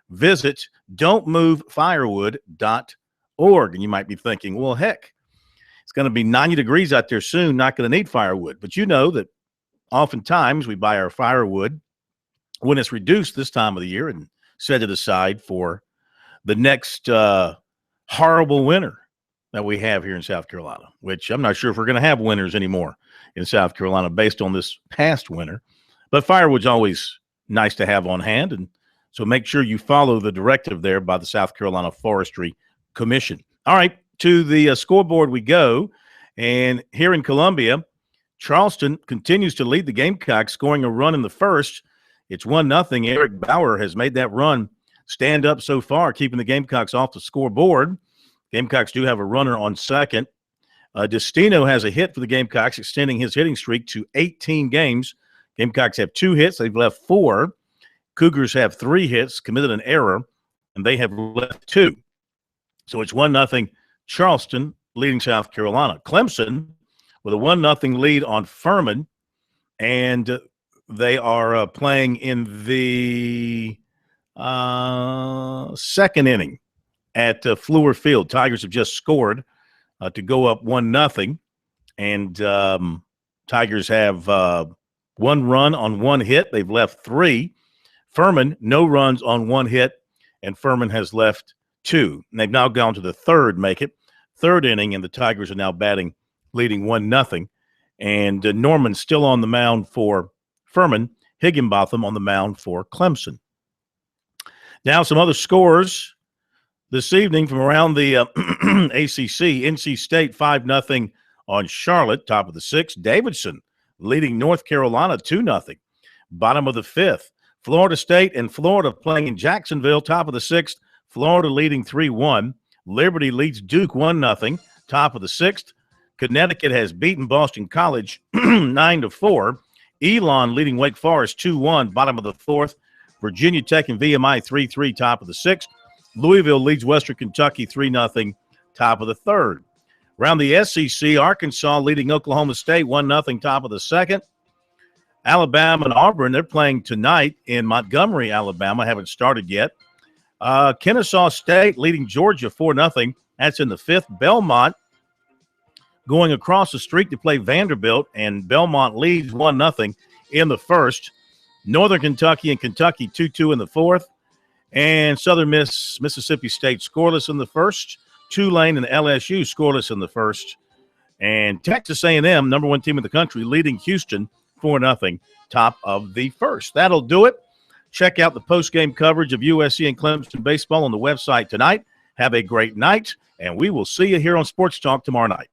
visit don'tmovefirewood.org. And you might be thinking, well, heck, it's going to be 90 degrees out there soon, not going to need firewood. But you know that oftentimes we buy our firewood when it's reduced this time of the year and set it aside for the next horrible winter that we have here in South Carolina, which I'm not sure if we're going to have winters anymore in South Carolina based on this past winter. But firewood's always nice to have on hand, and so make sure you follow the directive there by the South Carolina Forestry Commission. All right, to the scoreboard we go, and here in Columbia, Charleston continues to lead the Gamecocks, scoring a run in the first. It's 1-0. Eric Bauer has made that run stand up so far, keeping the Gamecocks off the scoreboard. Gamecocks do have a runner on second. Destino has a hit for the Gamecocks, extending his hitting streak to 18 games. Gamecocks have 2 hits. They've left 4. Cougars have 3 hits, committed an error, and they have left 2. So it's 1-0 Charleston leading South Carolina. Clemson with a 1-0 lead on Furman, and they are playing in the second inning at Fluor Field. Tigers have just scored to go up 1-0, and Tigers have 1 run on 1 hit. They've left 3. Furman, no runs on 1 hit, and Furman has left 2. And they've now gone to the third inning, and the Tigers are now batting, leading 1-0. And Norman still on the mound for Furman. Higginbotham on the mound for Clemson. Now some other scores this evening from around the ACC. NC State 5-0 on Charlotte, top of the 6th. Davidson leading North Carolina 2-0, bottom of the 5th. Florida State and Florida playing in Jacksonville, top of the 6th. Florida leading 3-1. Liberty leads Duke 1-0, top of the 6th. Connecticut has beaten Boston College 9-4. Elon leading Wake Forest 2-1, bottom of the 4th. Virginia Tech and VMI 3-3, top of the 6th. Louisville leads Western Kentucky 3-0, top of the 3rd. Around the SEC, Arkansas leading Oklahoma State 1-0, top of the 2nd. Alabama and Auburn, they're playing tonight in Montgomery, Alabama. Haven't started yet. Kennesaw State leading Georgia 4-0. That's in the 5th. Belmont going across the street to play Vanderbilt, and Belmont leads 1-0 in the 1st. Northern Kentucky and Kentucky 2-2 in the 4th. And Southern Mississippi State scoreless in the 1st. Tulane and LSU scoreless in the 1st. And Texas A&M, number 1 team in the country, leading Houston 4-0, top of the 1st. That'll do it. Check out the post-game coverage of USC and Clemson baseball on the website tonight. Have a great night, and we will see you here on Sports Talk tomorrow night.